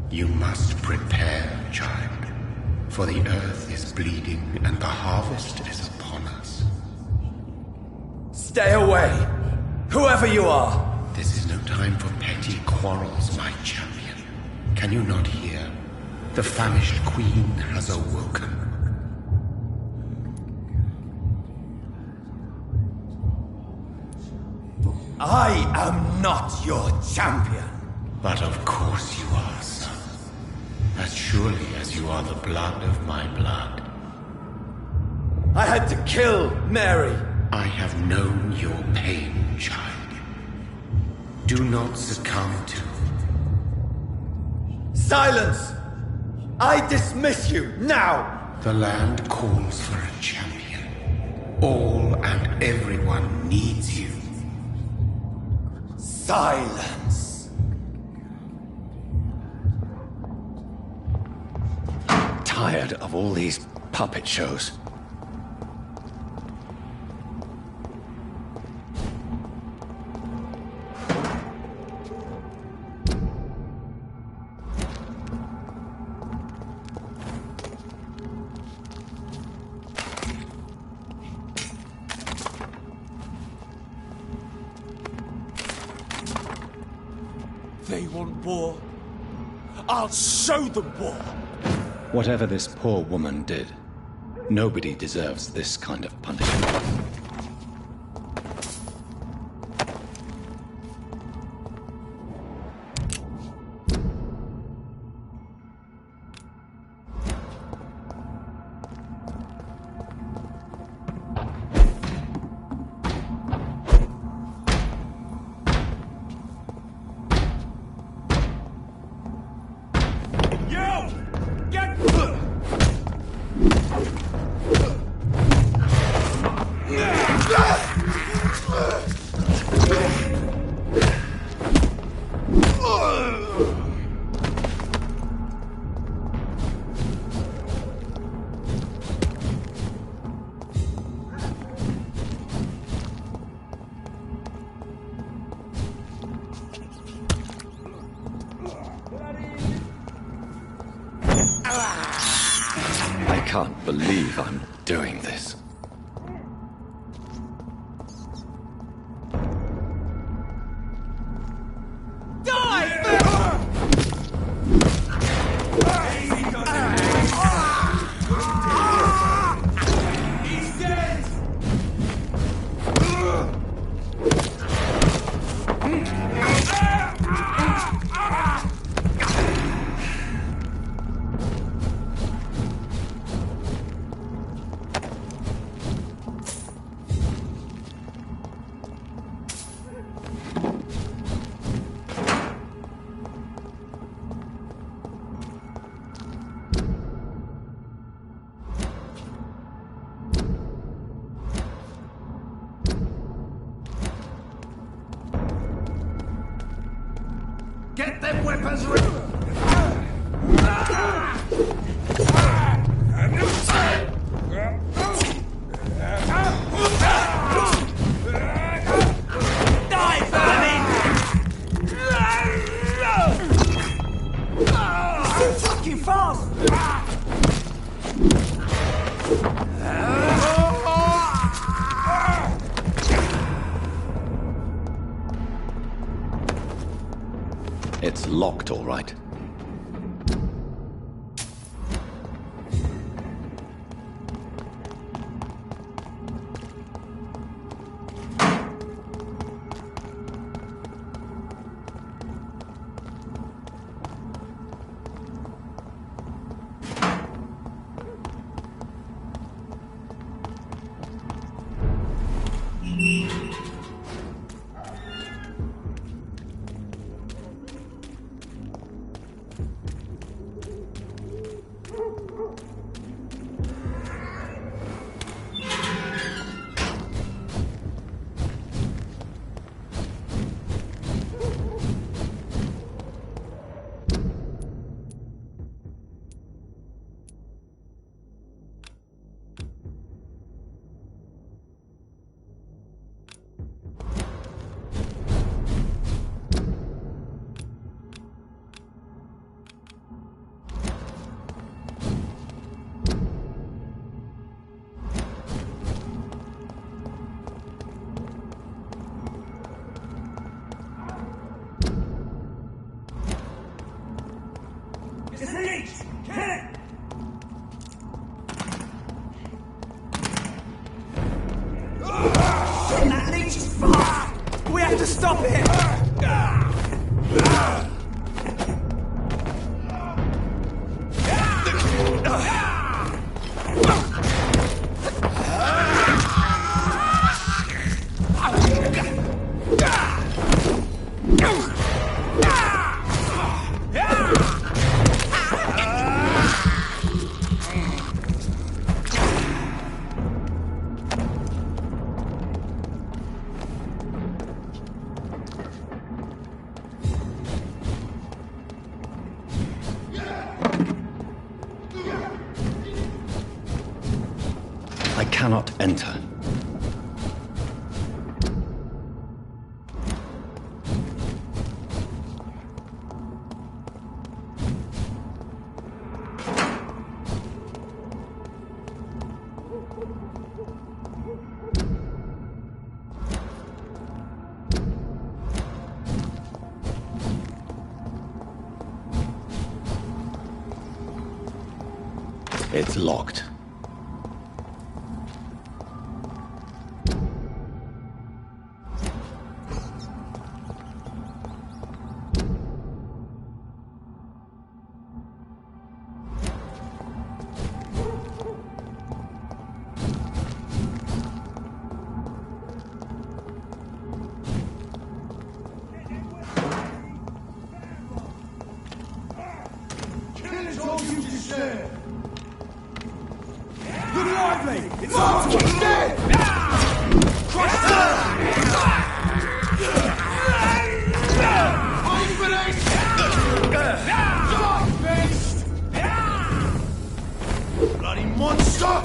You must prepare, child, for the earth is bleeding and the harvest is upon us. Stay away! Whoever you are! This is no time for petty quarrels, my champion. Can you not hear? The famished queen has awoken. I am not your champion. But of course you are, son. As surely as you are the blood of my blood. I had to kill Mary. I have known your pain, child. Do not succumb to... Silence! I dismiss you, now! The land calls for a champion. All and everyone needs you. Silence! Tired of all these puppet shows. They want war. I'll show them war. Whatever this poor woman did, nobody deserves this kind of punishment. I can't believe I'm doing this. It's locked, all right. We have to stop it! I cannot enter. It's locked. Look lively! It's on! Dead! Crush Bloody monster!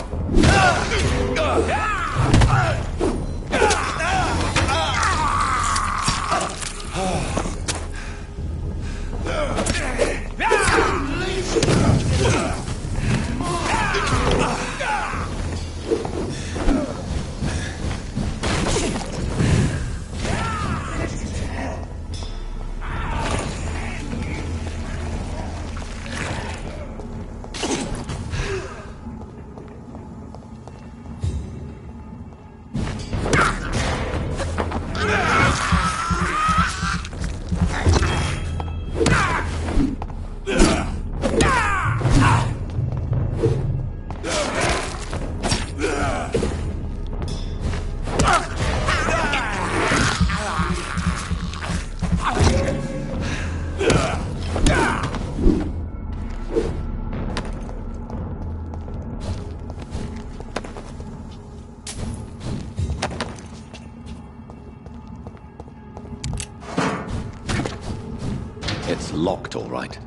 It's locked, all right.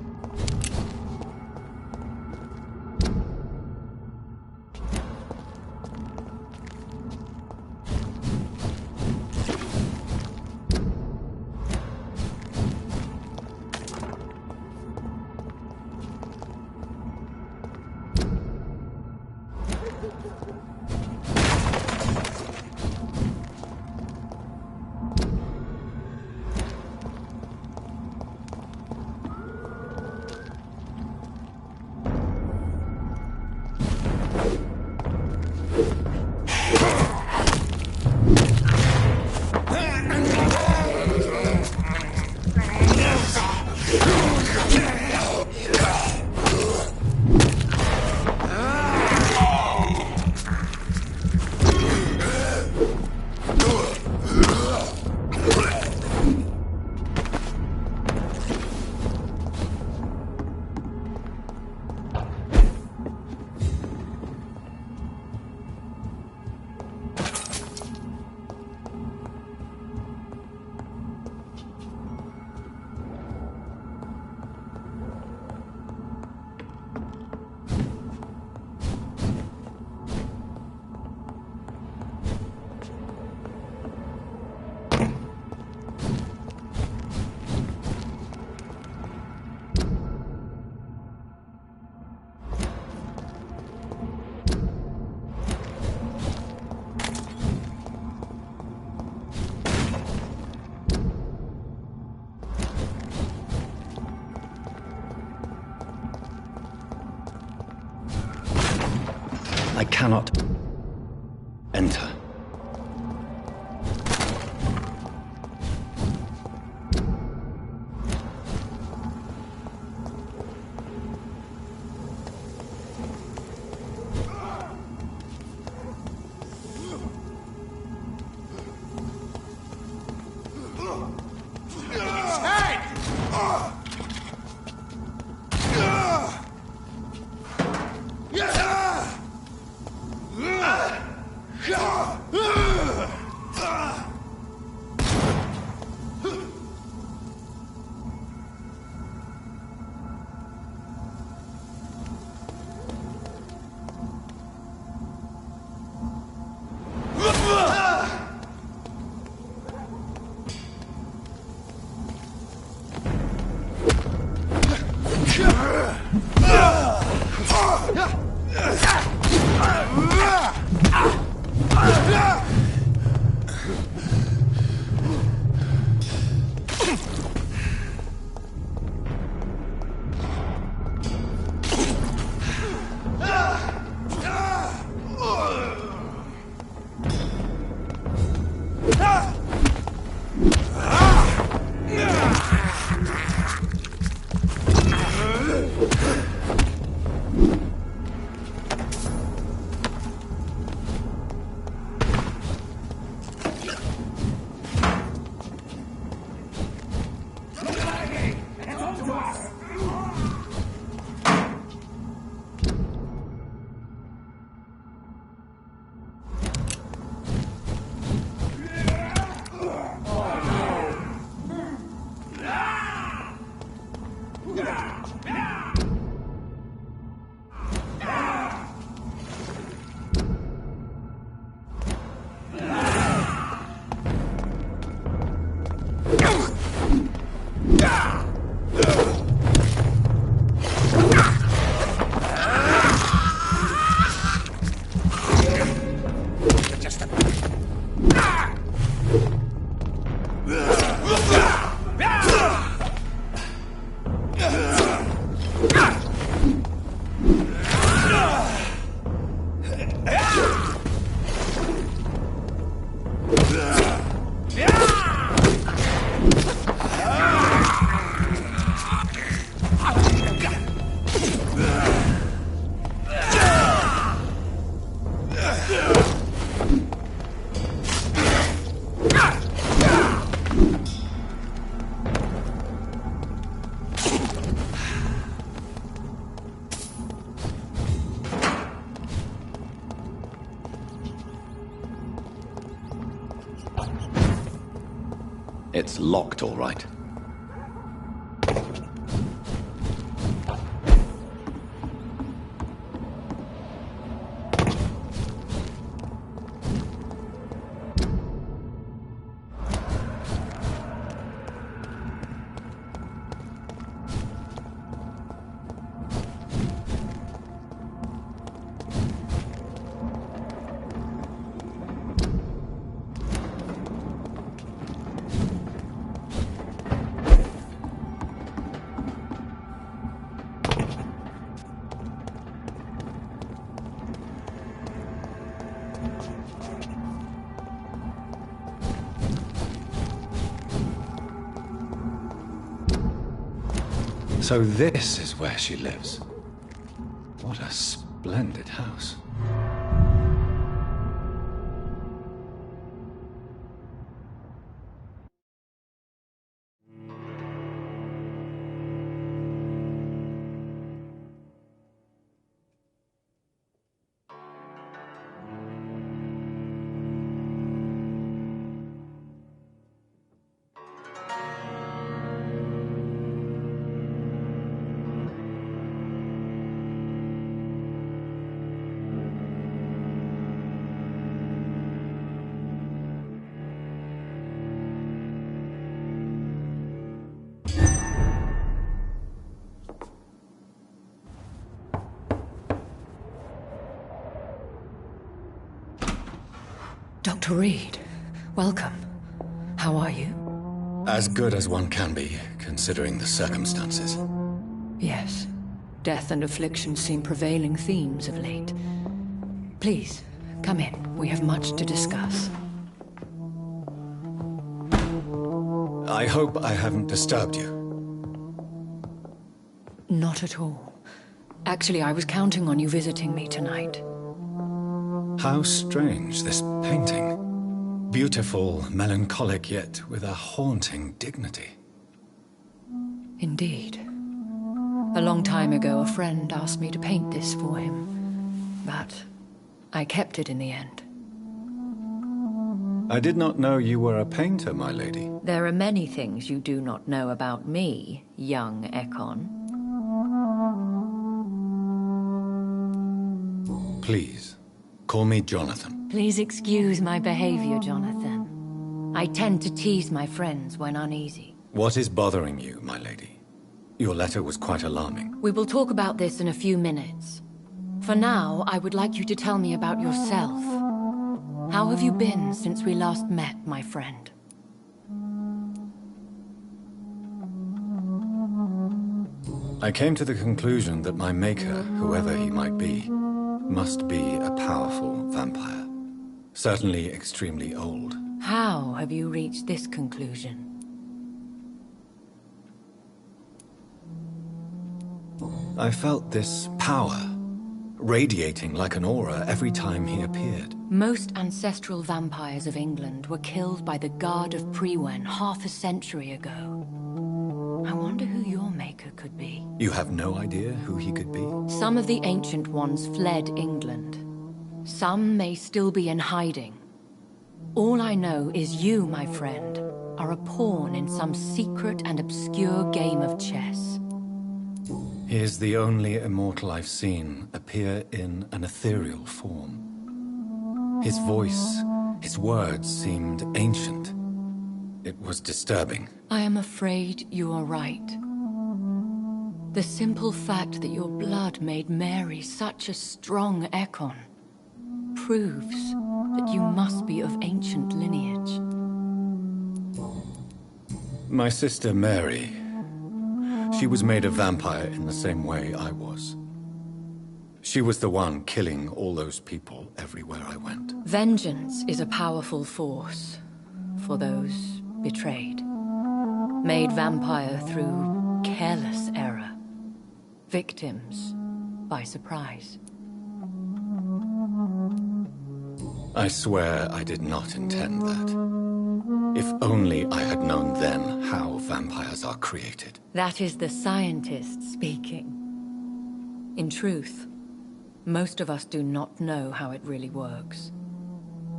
I cannot enter. It's locked, all right. So this is where she lives. What a splendid house. Dr. Reed, welcome. How are you? As good as one can be, considering the circumstances. Yes. Death and affliction seem prevailing themes of late. Please, come in. We have much to discuss. I hope I haven't disturbed you. Not at all. Actually, I was counting on you visiting me tonight. How strange, this painting. Beautiful, melancholic, yet with a haunting dignity. Indeed. A long time ago, a friend asked me to paint this for him, but I kept it in the end. I did not know you were a painter, my lady. There are many things you do not know about me, young Ekon. Please, call me Jonathan. Please excuse my behavior, Jonathan. I tend to tease my friends when uneasy. What is bothering you, my lady? Your letter was quite alarming. We will talk about this in a few minutes. For now, I would like you to tell me about yourself. How have you been since we last met, my friend? I came to the conclusion that my maker, whoever he might be, must be a powerful vampire. Certainly extremely old. How have you reached this conclusion? I felt this power, radiating like an aura every time he appeared. Most ancestral vampires of England were killed by the Guard of Priwen half a century ago. I wonder who your maker could be. You have no idea who he could be? Some of the Ancient Ones fled England. Some may still be in hiding. All I know is you, my friend, are a pawn in some secret and obscure game of chess. He is the only immortal I've seen appear in an ethereal form. His voice, his words seemed ancient. It was disturbing. I am afraid you are right. The simple fact that your blood made Mary such a strong Ekon proves that you must be of ancient lineage. My sister Mary, she was made a vampire in the same way I was. She was the one killing all those people everywhere I went. Vengeance is a powerful force for those betrayed. Made vampire through careless error. Victims by surprise. I swear I did not intend that. If only I had known then how vampires are created. That is the scientist speaking. In truth, most of us do not know how it really works.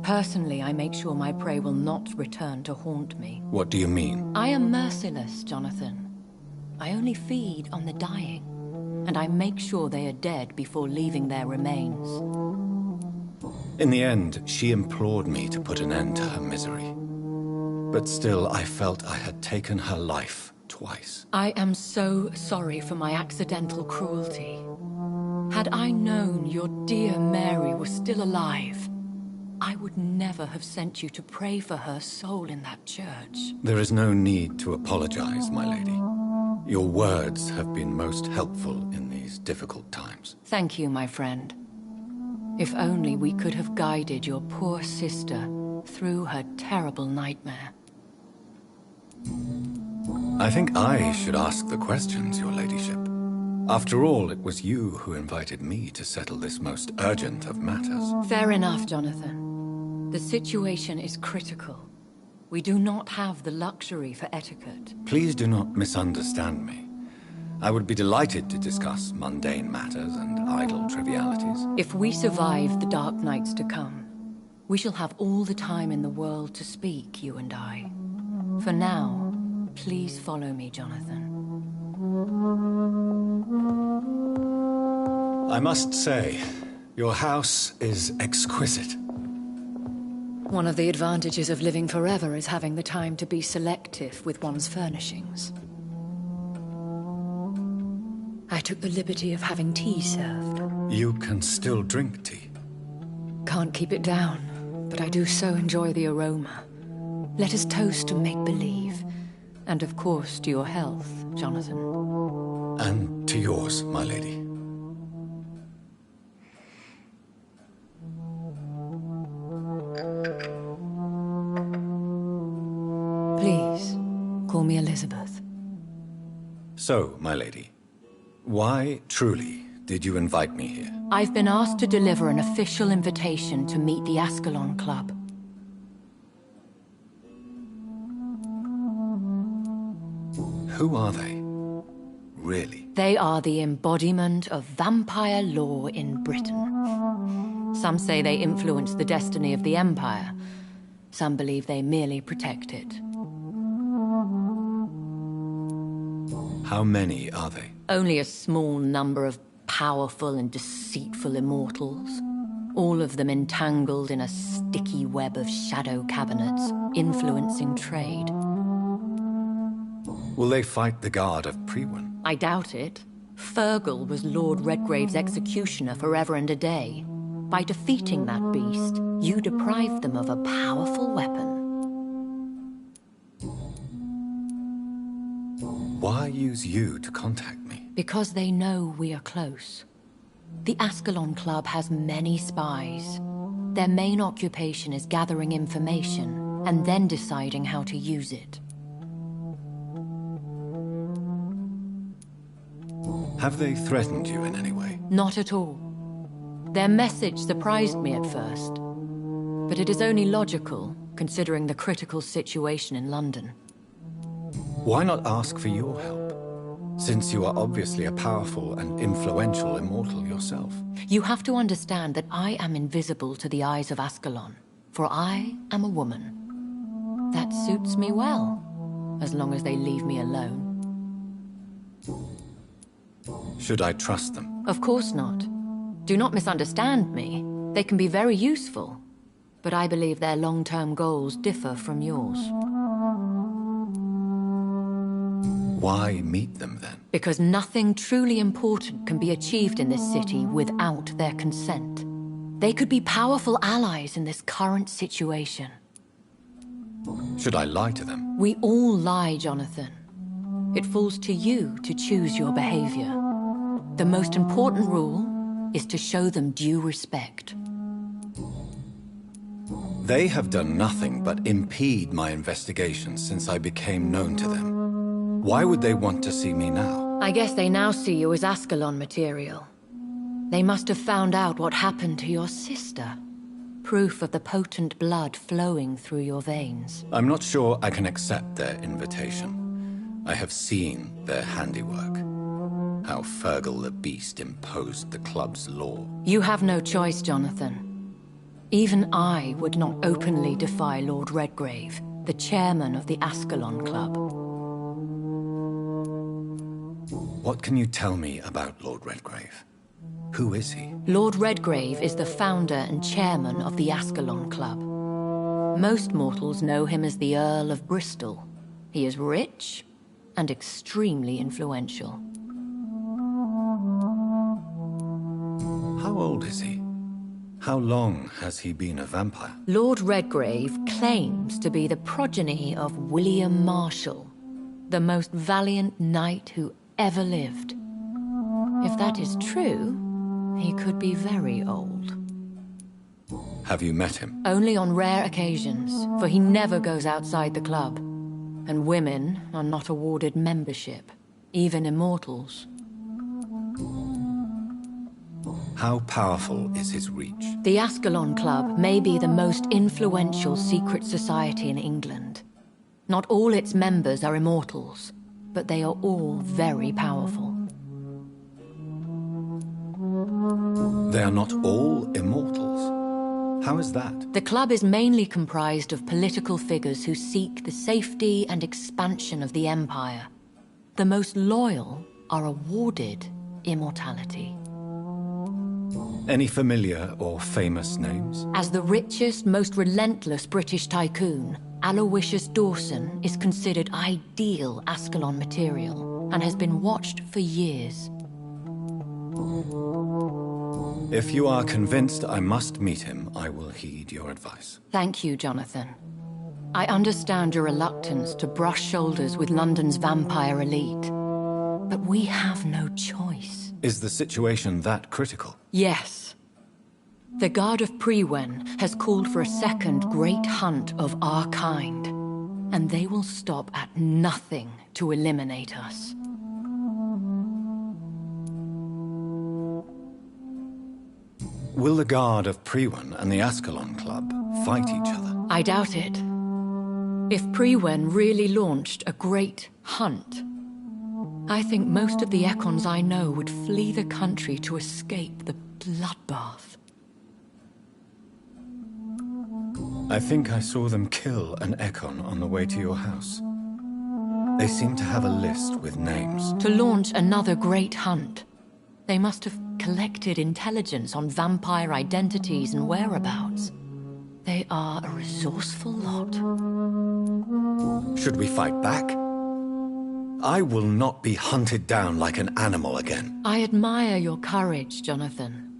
Personally, I make sure my prey will not return to haunt me. What do you mean? I am merciless, Jonathan. I only feed on the dying, and I make sure they are dead before leaving their remains. In the end, she implored me to put an end to her misery. But still, I felt I had taken her life twice. I am so sorry for my accidental cruelty. Had I known your dear Mary was still alive, I would never have sent you to pray for her soul in that church. There is no need to apologize, my lady. Your words have been most helpful in these difficult times. Thank you, my friend. If only we could have guided your poor sister through her terrible nightmare. I think I should ask the questions, your ladyship. After all, it was you who invited me to settle this most urgent of matters. Fair enough, Jonathan. The situation is critical. We do not have the luxury for etiquette. Please do not misunderstand me. I would be delighted to discuss mundane matters and idle trivialities. If we survive the dark nights to come, we shall have all the time in the world to speak, you and I. For now, please follow me, Jonathan. I must say, your house is exquisite. One of the advantages of living forever is having the time to be selective with one's furnishings. I took the liberty of having tea served. You can still drink tea? Can't keep it down, but I do so enjoy the aroma. Let us toast to make-believe. And of course, to your health, Jonathan. And to yours, my lady. Please, call me Elizabeth. So, my lady, why, truly, did you invite me here? I've been asked to deliver an official invitation to meet the Ascalon Club. Who are they? Really? They are the embodiment of vampire law in Britain. Some say they influence the destiny of the Empire. Some believe they merely protect it. How many are they? Only a small number of powerful and deceitful immortals. All of them entangled in a sticky web of shadow cabinets, influencing trade. Will they fight the guard of Priwen? I doubt it. Fergal was Lord Redgrave's executioner forever and a day. By defeating that beast, you deprived them of a powerful weapon. Why use you to contact me? Because they know we are close. The Ascalon Club has many spies. Their main occupation is gathering information and then deciding how to use it. Have they threatened you in any way? Not at all. Their message surprised me at first, but it is only logical, considering the critical situation in London. Why not ask for your help, since you are obviously a powerful and influential immortal yourself? You have to understand that I am invisible to the eyes of Ascalon, for I am a woman. That suits me well, as long as they leave me alone. Should I trust them? Of course not. Do not misunderstand me. They can be very useful, but I believe their long-term goals differ from yours. Why meet them then? Because nothing truly important can be achieved in this city without their consent. They could be powerful allies in this current situation. Should I lie to them? We all lie, Jonathan. It falls to you to choose your behavior. The most important rule is to show them due respect. They have done nothing but impede my investigations since I became known to them. Why would they want to see me now? I guess they now see you as Ascalon material. They must have found out what happened to your sister. Proof of the potent blood flowing through your veins. I'm not sure I can accept their invitation. I have seen their handiwork. How Fergal the Beast imposed the club's law. You have no choice, Jonathan. Even I would not openly defy Lord Redgrave, the chairman of the Ascalon Club. What can you tell me about Lord Redgrave? Who is he? Lord Redgrave is the founder and chairman of the Ascalon Club. Most mortals know him as the Earl of Bristol. He is rich and extremely influential. How old is he? How long has he been a vampire? Lord Redgrave claims to be the progeny of William Marshall, the most valiant knight who ever lived. If that is true, he could be very old. Have you met him? Only on rare occasions, for he never goes outside the club. and women are not awarded membership, even immortals. How powerful is his reach? The Ascalon Club may be the most influential secret society in England. Not all its members are immortals, but they are all very powerful. They are not all immortals. How is that? The club is mainly comprised of political figures who seek the safety and expansion of the Empire. The most loyal are awarded immortality. Any familiar or famous names? As the richest, most relentless British tycoon, Aloysius Dawson is considered ideal Ascalon material and has been watched for years. If you are convinced I must meet him, I will heed your advice. Thank you, Jonathan. I understand your reluctance to brush shoulders with London's vampire elite, but we have no choice. Is the situation that critical? Yes. The Guard of Prewen has called for a second great hunt of our kind, and they will stop at nothing to eliminate us. Will the Guard of Prewen and the Ascalon Club fight each other? I doubt it. If Prewen really launched a great hunt, I think most of the Ekons I know would flee the country to escape the bloodbath. I think I saw them kill an Ekon on the way to your house. They seem to have a list with names. To launch another great hunt, they must have collected intelligence on vampire identities and whereabouts. They are a resourceful lot. Should we fight back? I will not be hunted down like an animal again. I admire your courage, Jonathan.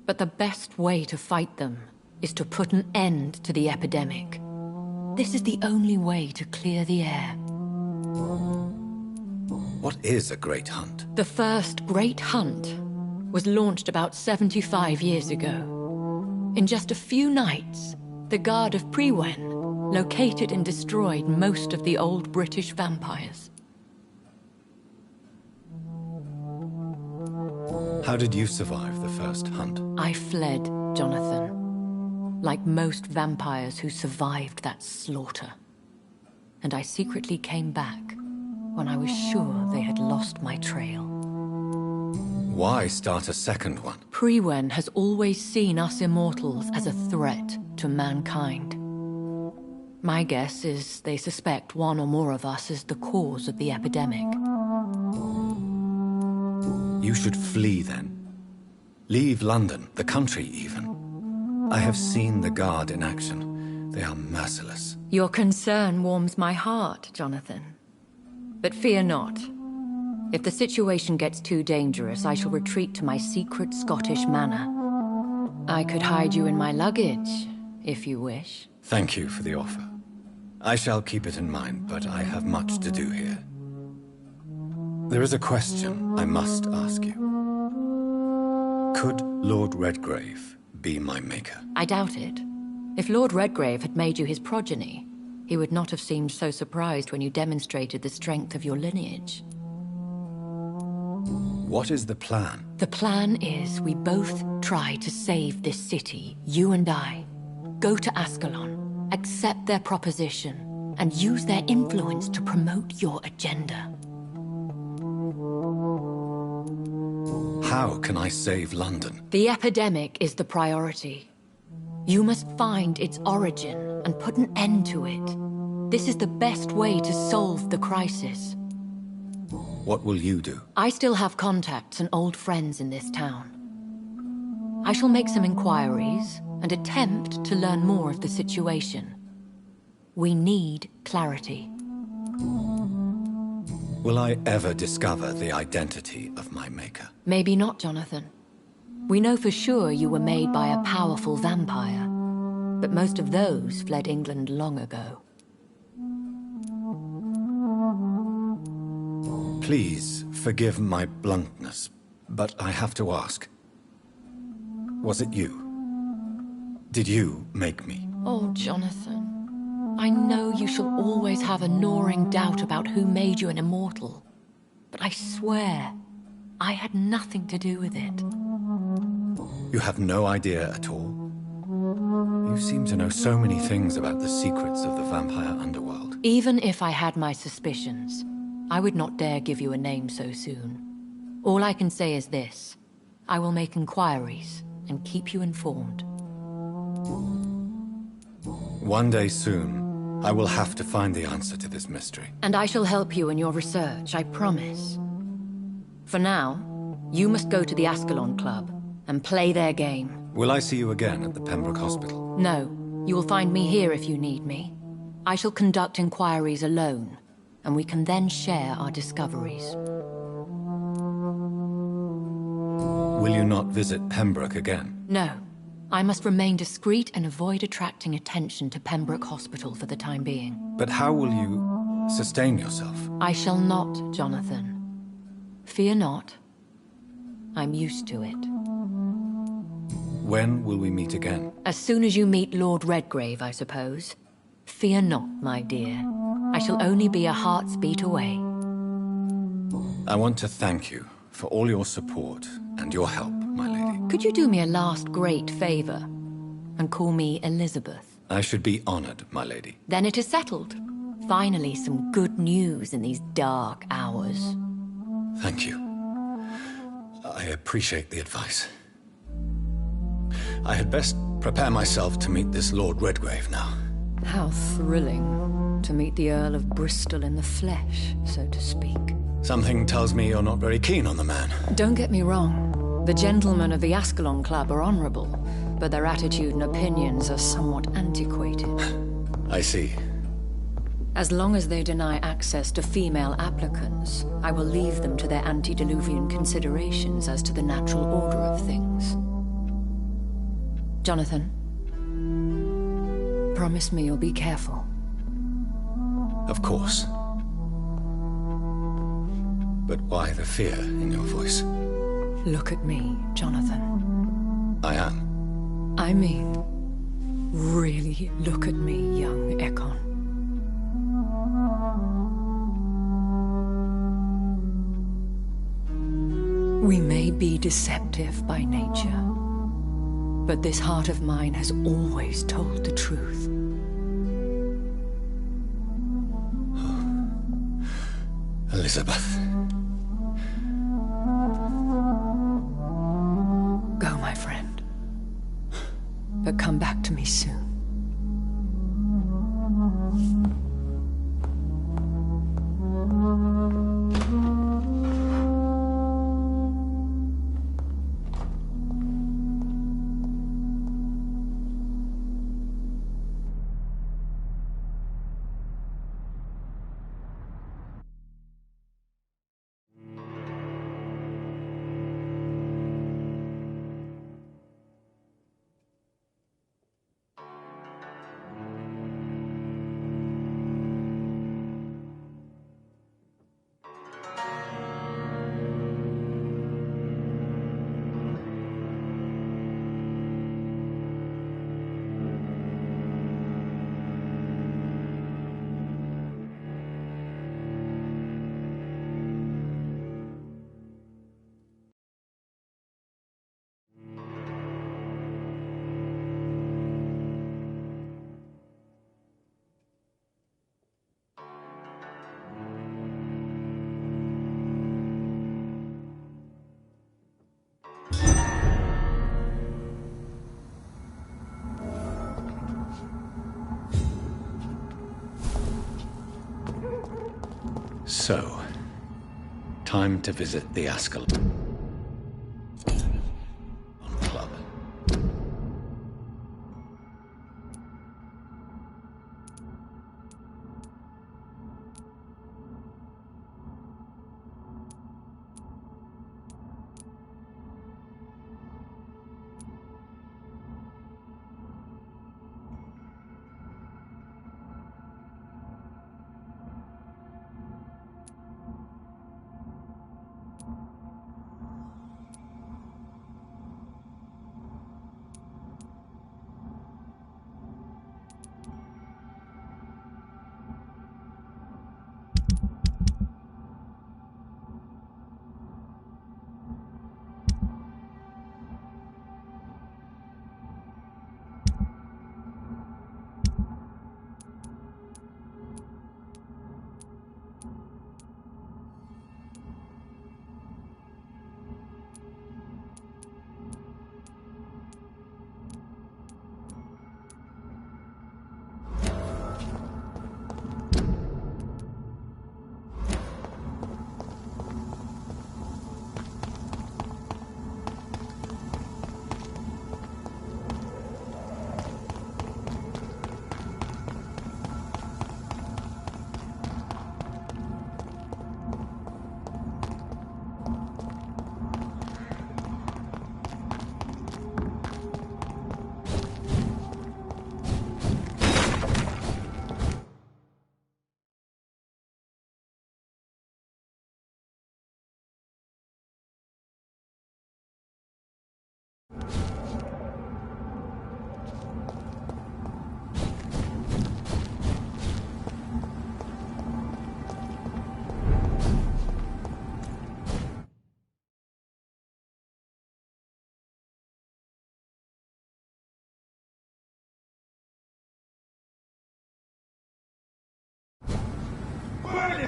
But the best way to fight them is to put an end to the epidemic. This is the only way to clear the air. What is a great hunt? The first great hunt was launched about 75 years ago. In just a few nights, the Guard of Prewen located and destroyed most of the old British vampires. How did you survive the first hunt? I fled, Jonathan. Like most vampires who survived that slaughter. And I secretly came back when I was sure they had lost my trail. Why start a second one? Prewen has always seen us immortals as a threat to mankind. My guess is they suspect one or more of us is the cause of the epidemic. You should flee then. Leave London, the country even. I have seen the Guard in action. They are merciless. Your concern warms my heart, Jonathan. But fear not. If the situation gets too dangerous, I shall retreat to my secret Scottish manor. I could hide you in my luggage, if you wish. Thank you for the offer. I shall keep it in mind, but I have much to do here. There is a question I must ask you. Could Lord Redgrave be my maker? I doubt it. If Lord Redgrave had made you his progeny, he would not have seemed so surprised when you demonstrated the strength of your lineage. What is the plan? The plan is we both try to save this city, you and I. Go to Ascalon, accept their proposition, and use their influence to promote your agenda. How can I save London? The epidemic is the priority. You must find its origin and put an end to it. This is the best way to solve the crisis. What will you do? I still have contacts and old friends in this town. I shall make some inquiries and attempt to learn more of the situation. We need clarity. Will I ever discover the identity of my maker? Maybe not, Jonathan. We know for sure you were made by a powerful vampire, but most of those fled England long ago. Please forgive my bluntness, but I have to ask. Was it you? Did you make me? Oh, Jonathan. I know you shall always have a gnawing doubt about who made you an immortal, but I swear, I had nothing to do with it. You have no idea at all? You seem to know so many things about the secrets of the vampire underworld. Even if I had my suspicions, I would not dare give you a name so soon. All I can say is this. I will make inquiries and keep you informed. One day soon, I will have to find the answer to this mystery. And I shall help you in your research, I promise. For now, you must go to the Ascalon Club and play their game. Will I see you again at the Pembroke Hospital? No. You will find me here if you need me. I shall conduct inquiries alone, and we can then share our discoveries. Will you not visit Pembroke again? No. I must remain discreet and avoid attracting attention to Pembroke Hospital for the time being. But how will you sustain yourself? I shall not, Jonathan. Fear not. I'm used to it. When will we meet again? As soon as you meet Lord Redgrave, I suppose. Fear not, my dear. I shall only be a heart's beat away. I want to thank you for all your support and your help, my lady. Could you do me a last great favor and call me Elizabeth? I should be honored, my lady. Then it is settled. Finally, some good news in these dark hours. Thank you. I appreciate the advice. I had best prepare myself to meet this Lord Redgrave now. How thrilling to meet the Earl of Bristol in the flesh, so to speak. Something tells me you're not very keen on the man. Don't get me wrong. The gentlemen of the Ascalon Club are honorable, but their attitude and opinions are somewhat antiquated. I see. As long as they deny access to female applicants, I will leave them to their antediluvian considerations as to the natural order of things. Jonathan, promise me you'll be careful. Of course. But why the fear in your voice? Look at me, Jonathan. I am. I mean, really look at me, young Ekon. We may be deceptive by nature, but this heart of mine has always told the truth. Elizabeth. Go, my friend. But come back to me soon. So, time to visit the Ascalon Club.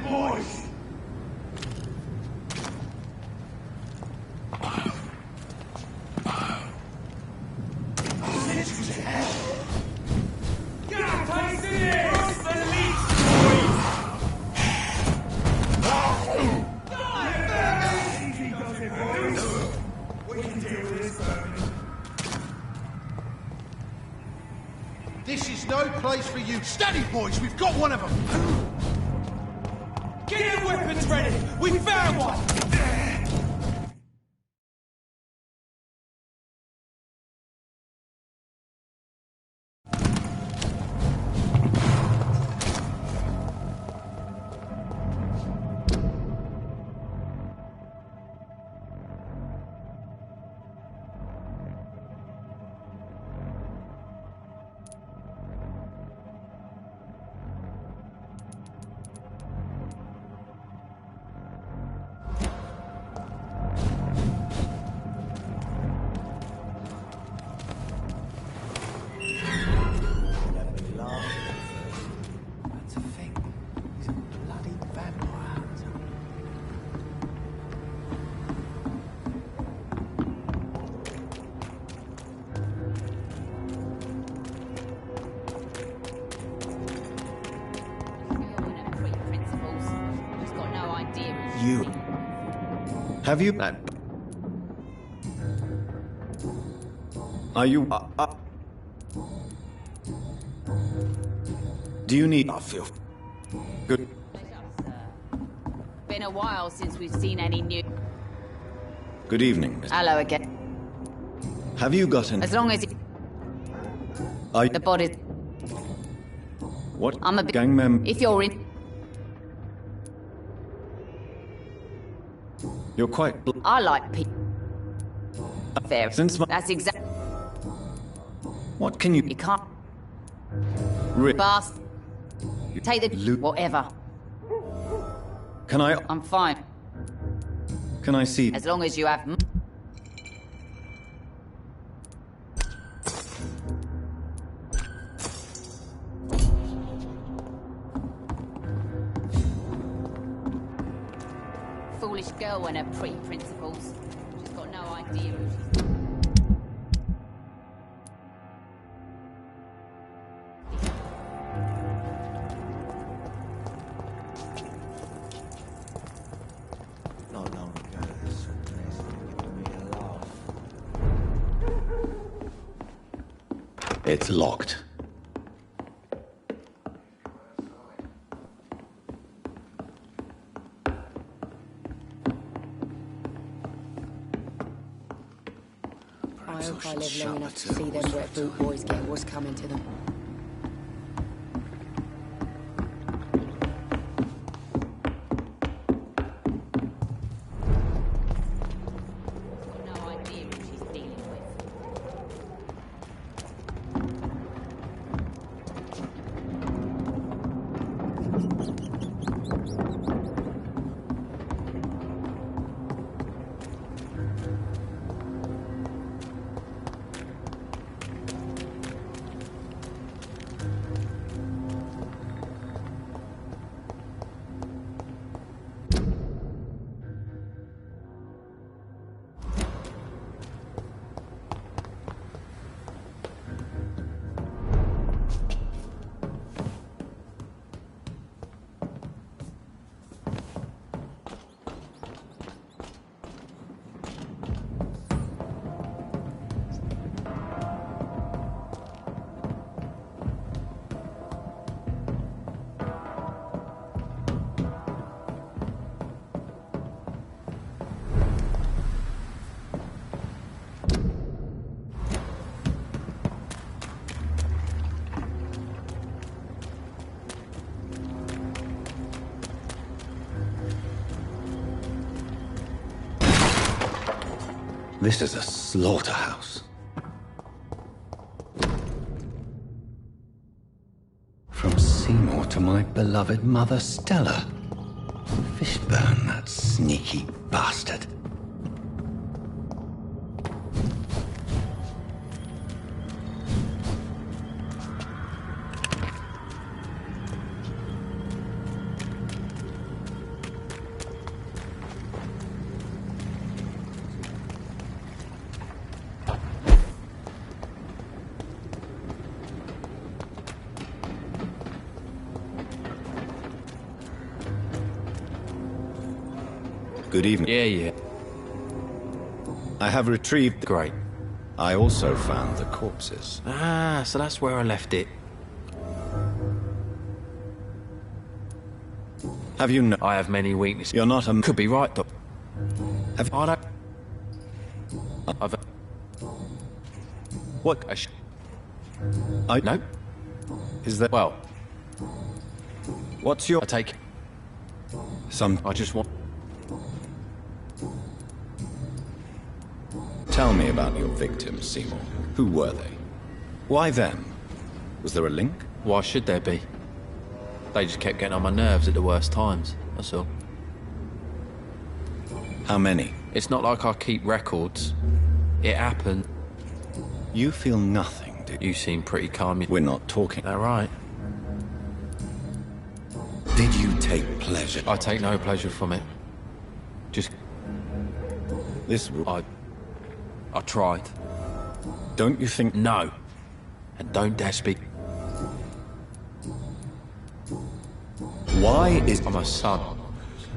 boys! This is no place for you. Steady, boys, we've got one of them. Get your weapons ready! We found one! That's a thing. He's a bloody vampire hunter. You... Have you... Are you... Do you need... I feel... Good. Been a while since we've seen any new... Good evening, Mr. Hello again. Have you gotten... As long as Are you... the body... What? I'm a gang member... If you're in... You're quite... I like people. Fair. Since my... That's exactly... What can you... You can't... Rip. Bast. Take the... Whatever. Can I... I'm fine. Can I see... As long as you have... Foolish girl and her pretty principles. She's got no idea who she's... Not long ago, this place gave me a laugh. It's locked. I hope I live long enough to see them wet boot boys get what's coming to them. No idea who she's dealing with. This is a slaughterhouse. From Seymour to my beloved mother Stella. Fishburne, that sneaky bastard. Good evening. Yeah. I have retrieved... Great. I also found the corpses. Ah, so that's where I left it. Have you I have many weaknesses. You're not a... Could be right, Doc. Have... I don't... I've... What? No. Is that... Well... What's your... I take... Some... I just want... Tell me about your victims, Seymour. Who were they? Why them? Was there a link? Why should there be? They just kept getting on my nerves at the worst times, that's all. How many? It's not like I keep records. It happened. You feel nothing, do you? You seem pretty calm. We're not talking. All right. Did you take pleasure? I take no pleasure from it. Just... This... I tried. Don't you think... No. And don't dare speak. Why is... I'm her son.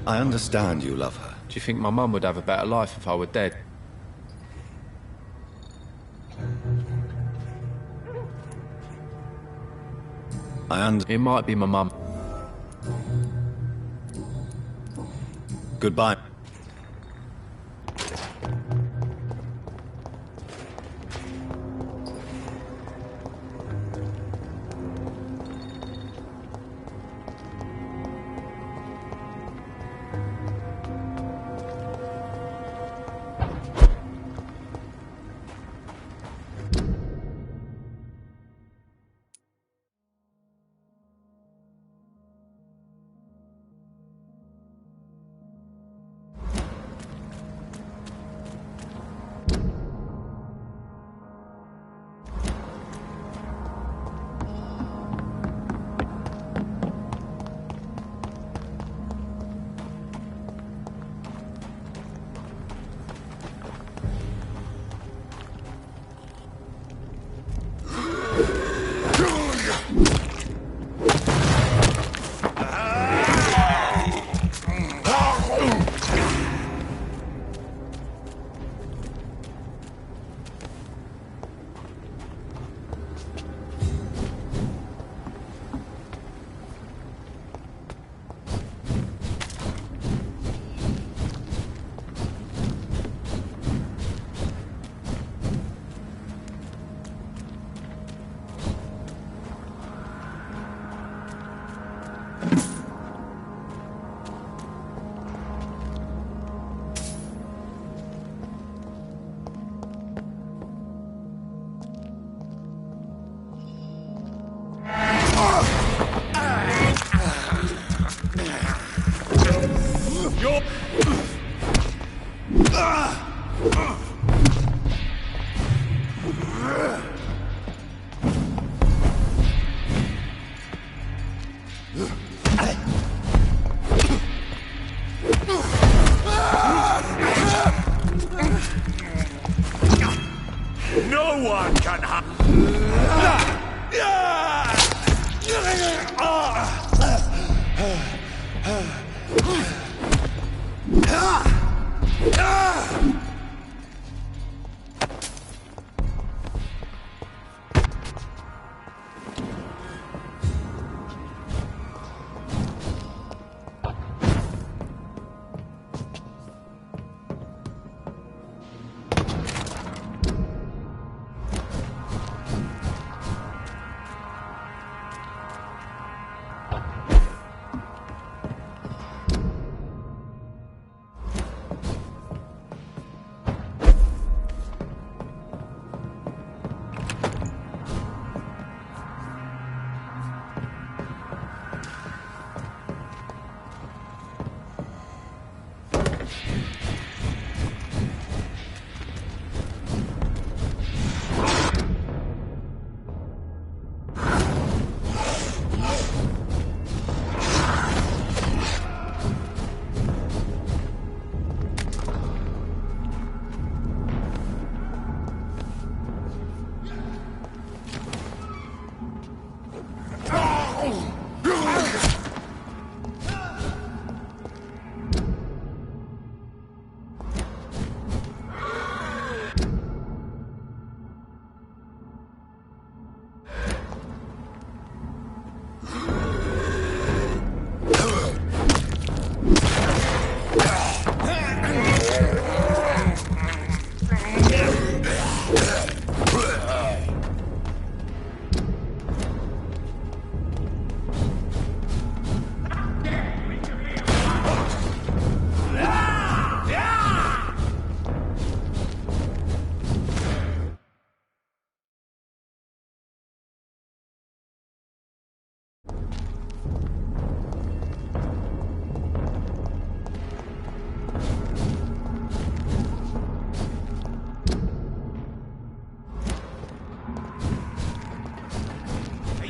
I understand you love her. Do you think my mum would have a better life if I were dead? It might be my mum. Goodbye. No one can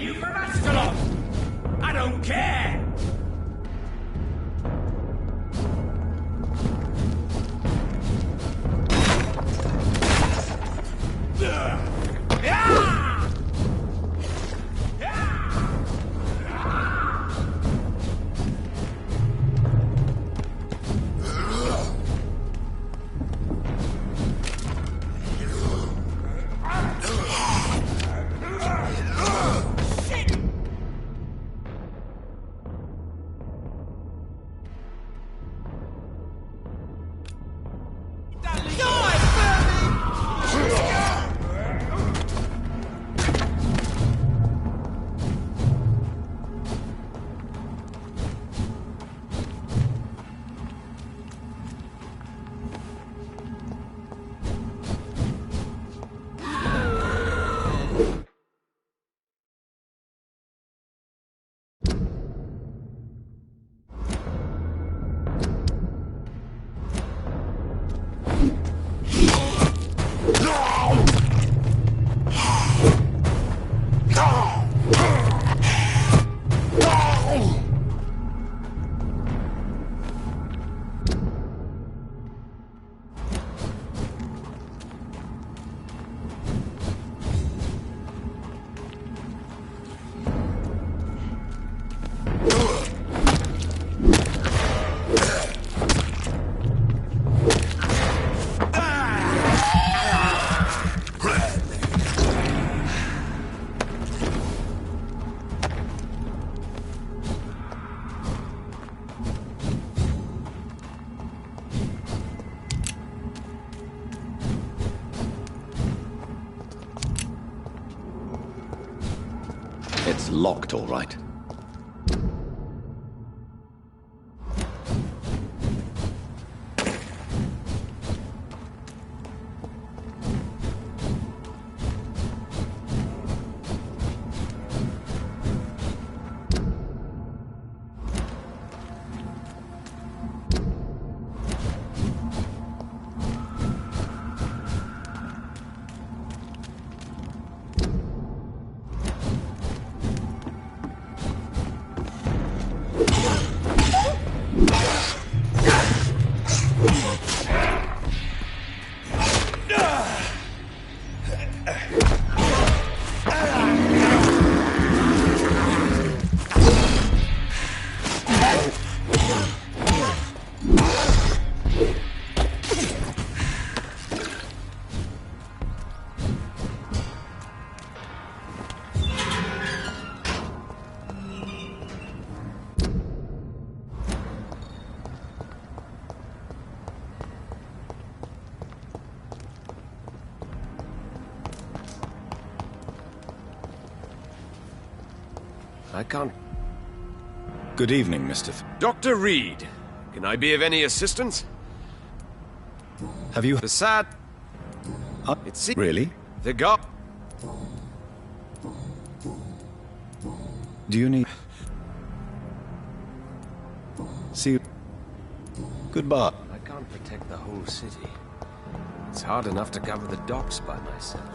you from Ascalon! I don't care! It's locked, all right. I can't... Good evening, Mr. Dr. Reed, can I be of any assistance? Have you... The sad... It's... Really? The guy... Do you need... See you... Goodbye. I can't protect the whole city. It's hard enough to cover the docks by myself.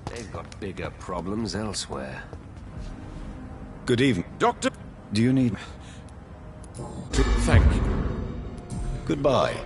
They've got bigger problems elsewhere. Good evening. Doctor! Do you need... Thank you. Goodbye.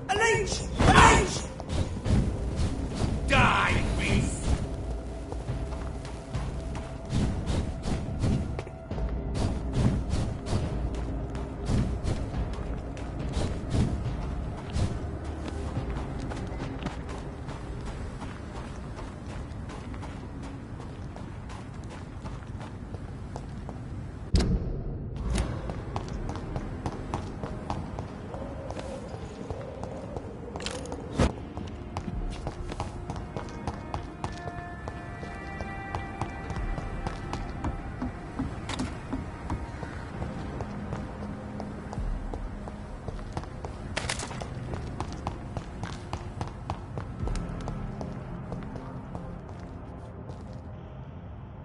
A leech! A leech! Die, beast!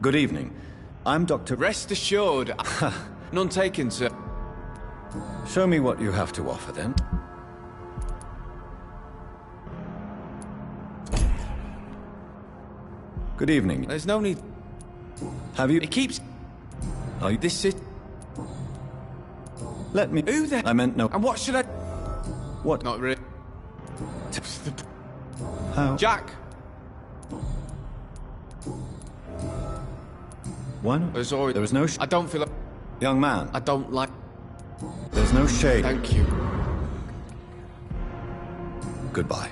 Good evening. I'm Dr. Rest assured. None taken, sir. Show me what you have to offer, then. Good evening. There's no need... Have you... It keeps... Are you... This is... Let me... Who the... I meant no... And what should I... What? Not really. How? Jack! Why not? There's always... There is no... I don't feel like... Young man. I don't like... There's no shade. Thank you. Goodbye.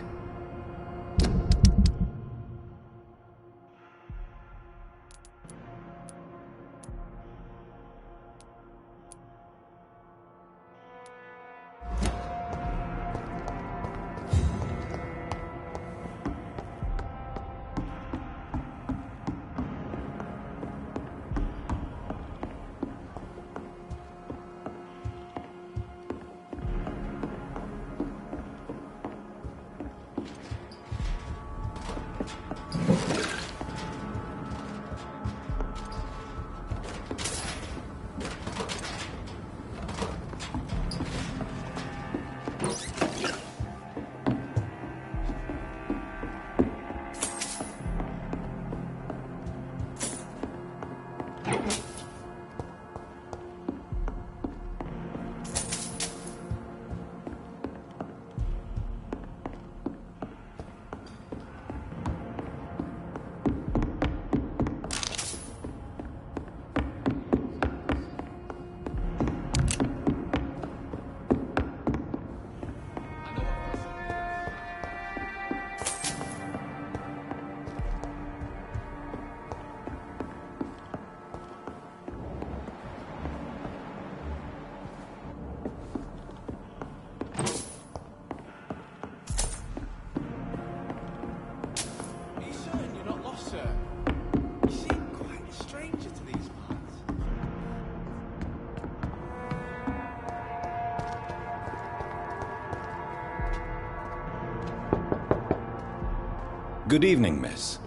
Good evening, miss.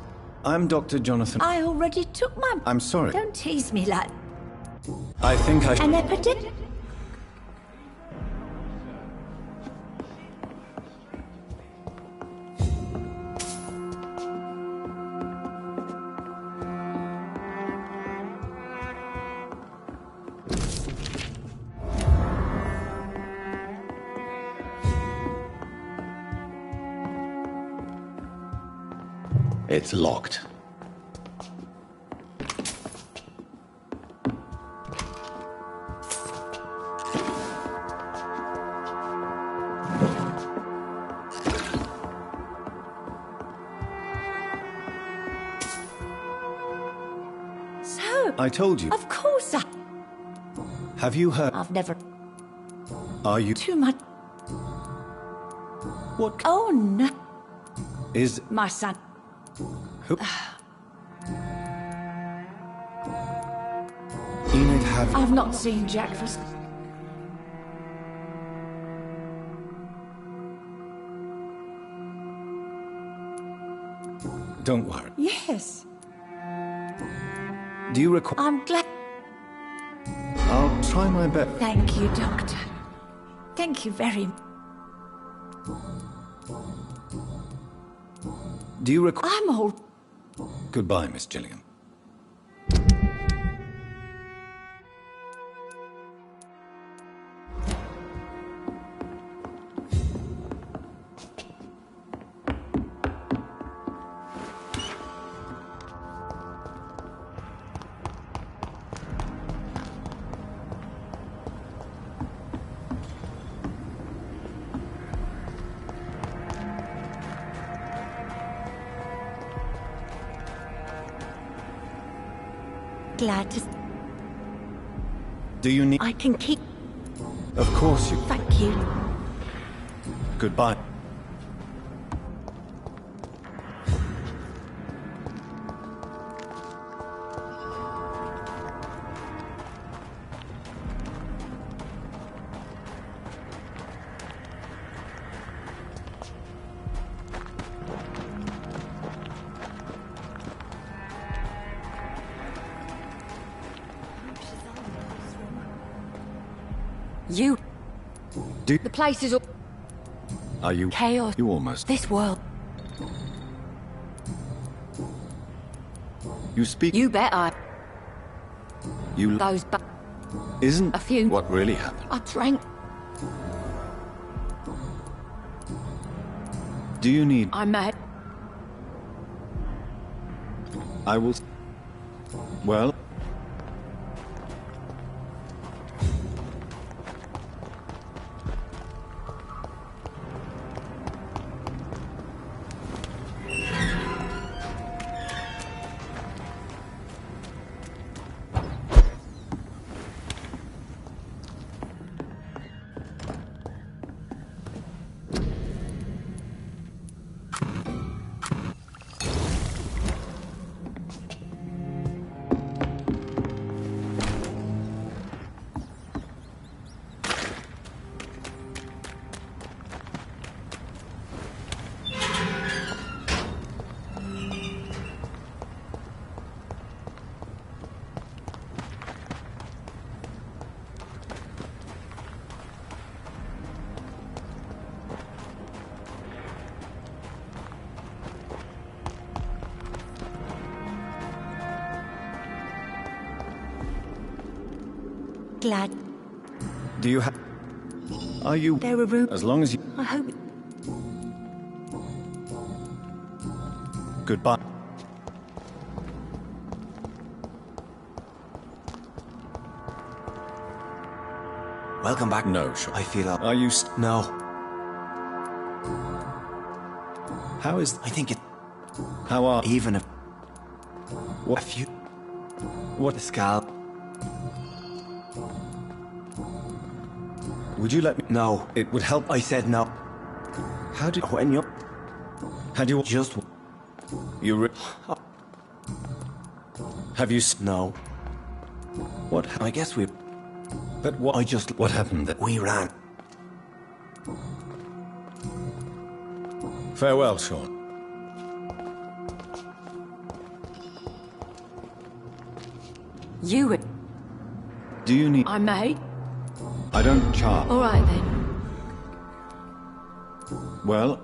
I'm Dr. Jonathan... I already took my... I'm sorry. Don't tease me like... I think I... An epidemic? It's locked. So... I told you. Of course I... Have you heard... I've never... Are you... Too much... What... Oh, no. Is... My son... Who... Enid, have... I've not seen Jack for... Don't worry. Yes. Do you recall... I'm glad... I'll try my best. Thank you, Doctor. Thank you very much. Do you recall... I'm all... Goodbye, Miss Gillingham. Glad to... Do you need... I can keep... Of course you... Thank you. Goodbye. You... Do... The place is all... Are you... Chaos. You almost... This world... You speak... You bet I... You... Those Isn't... A few... What really happened? I drank... Do you need... I'm mad. I will... Well... Glad. Do you have... Are you... There are rooms... As long as you... I hope... Goodbye. Welcome back. No, sure. I feel... Are you... No. How is... I think it... How are... Even if... What? A few... What? The scalp... Would you let me... No. It would help... I said no. How did... When you... Had you... Just... You... Have you... No. What... I guess we... But what... I just... What happened that... We ran. Farewell, Sean. You... Do you need... I may. I don't charm. All right, then. Well,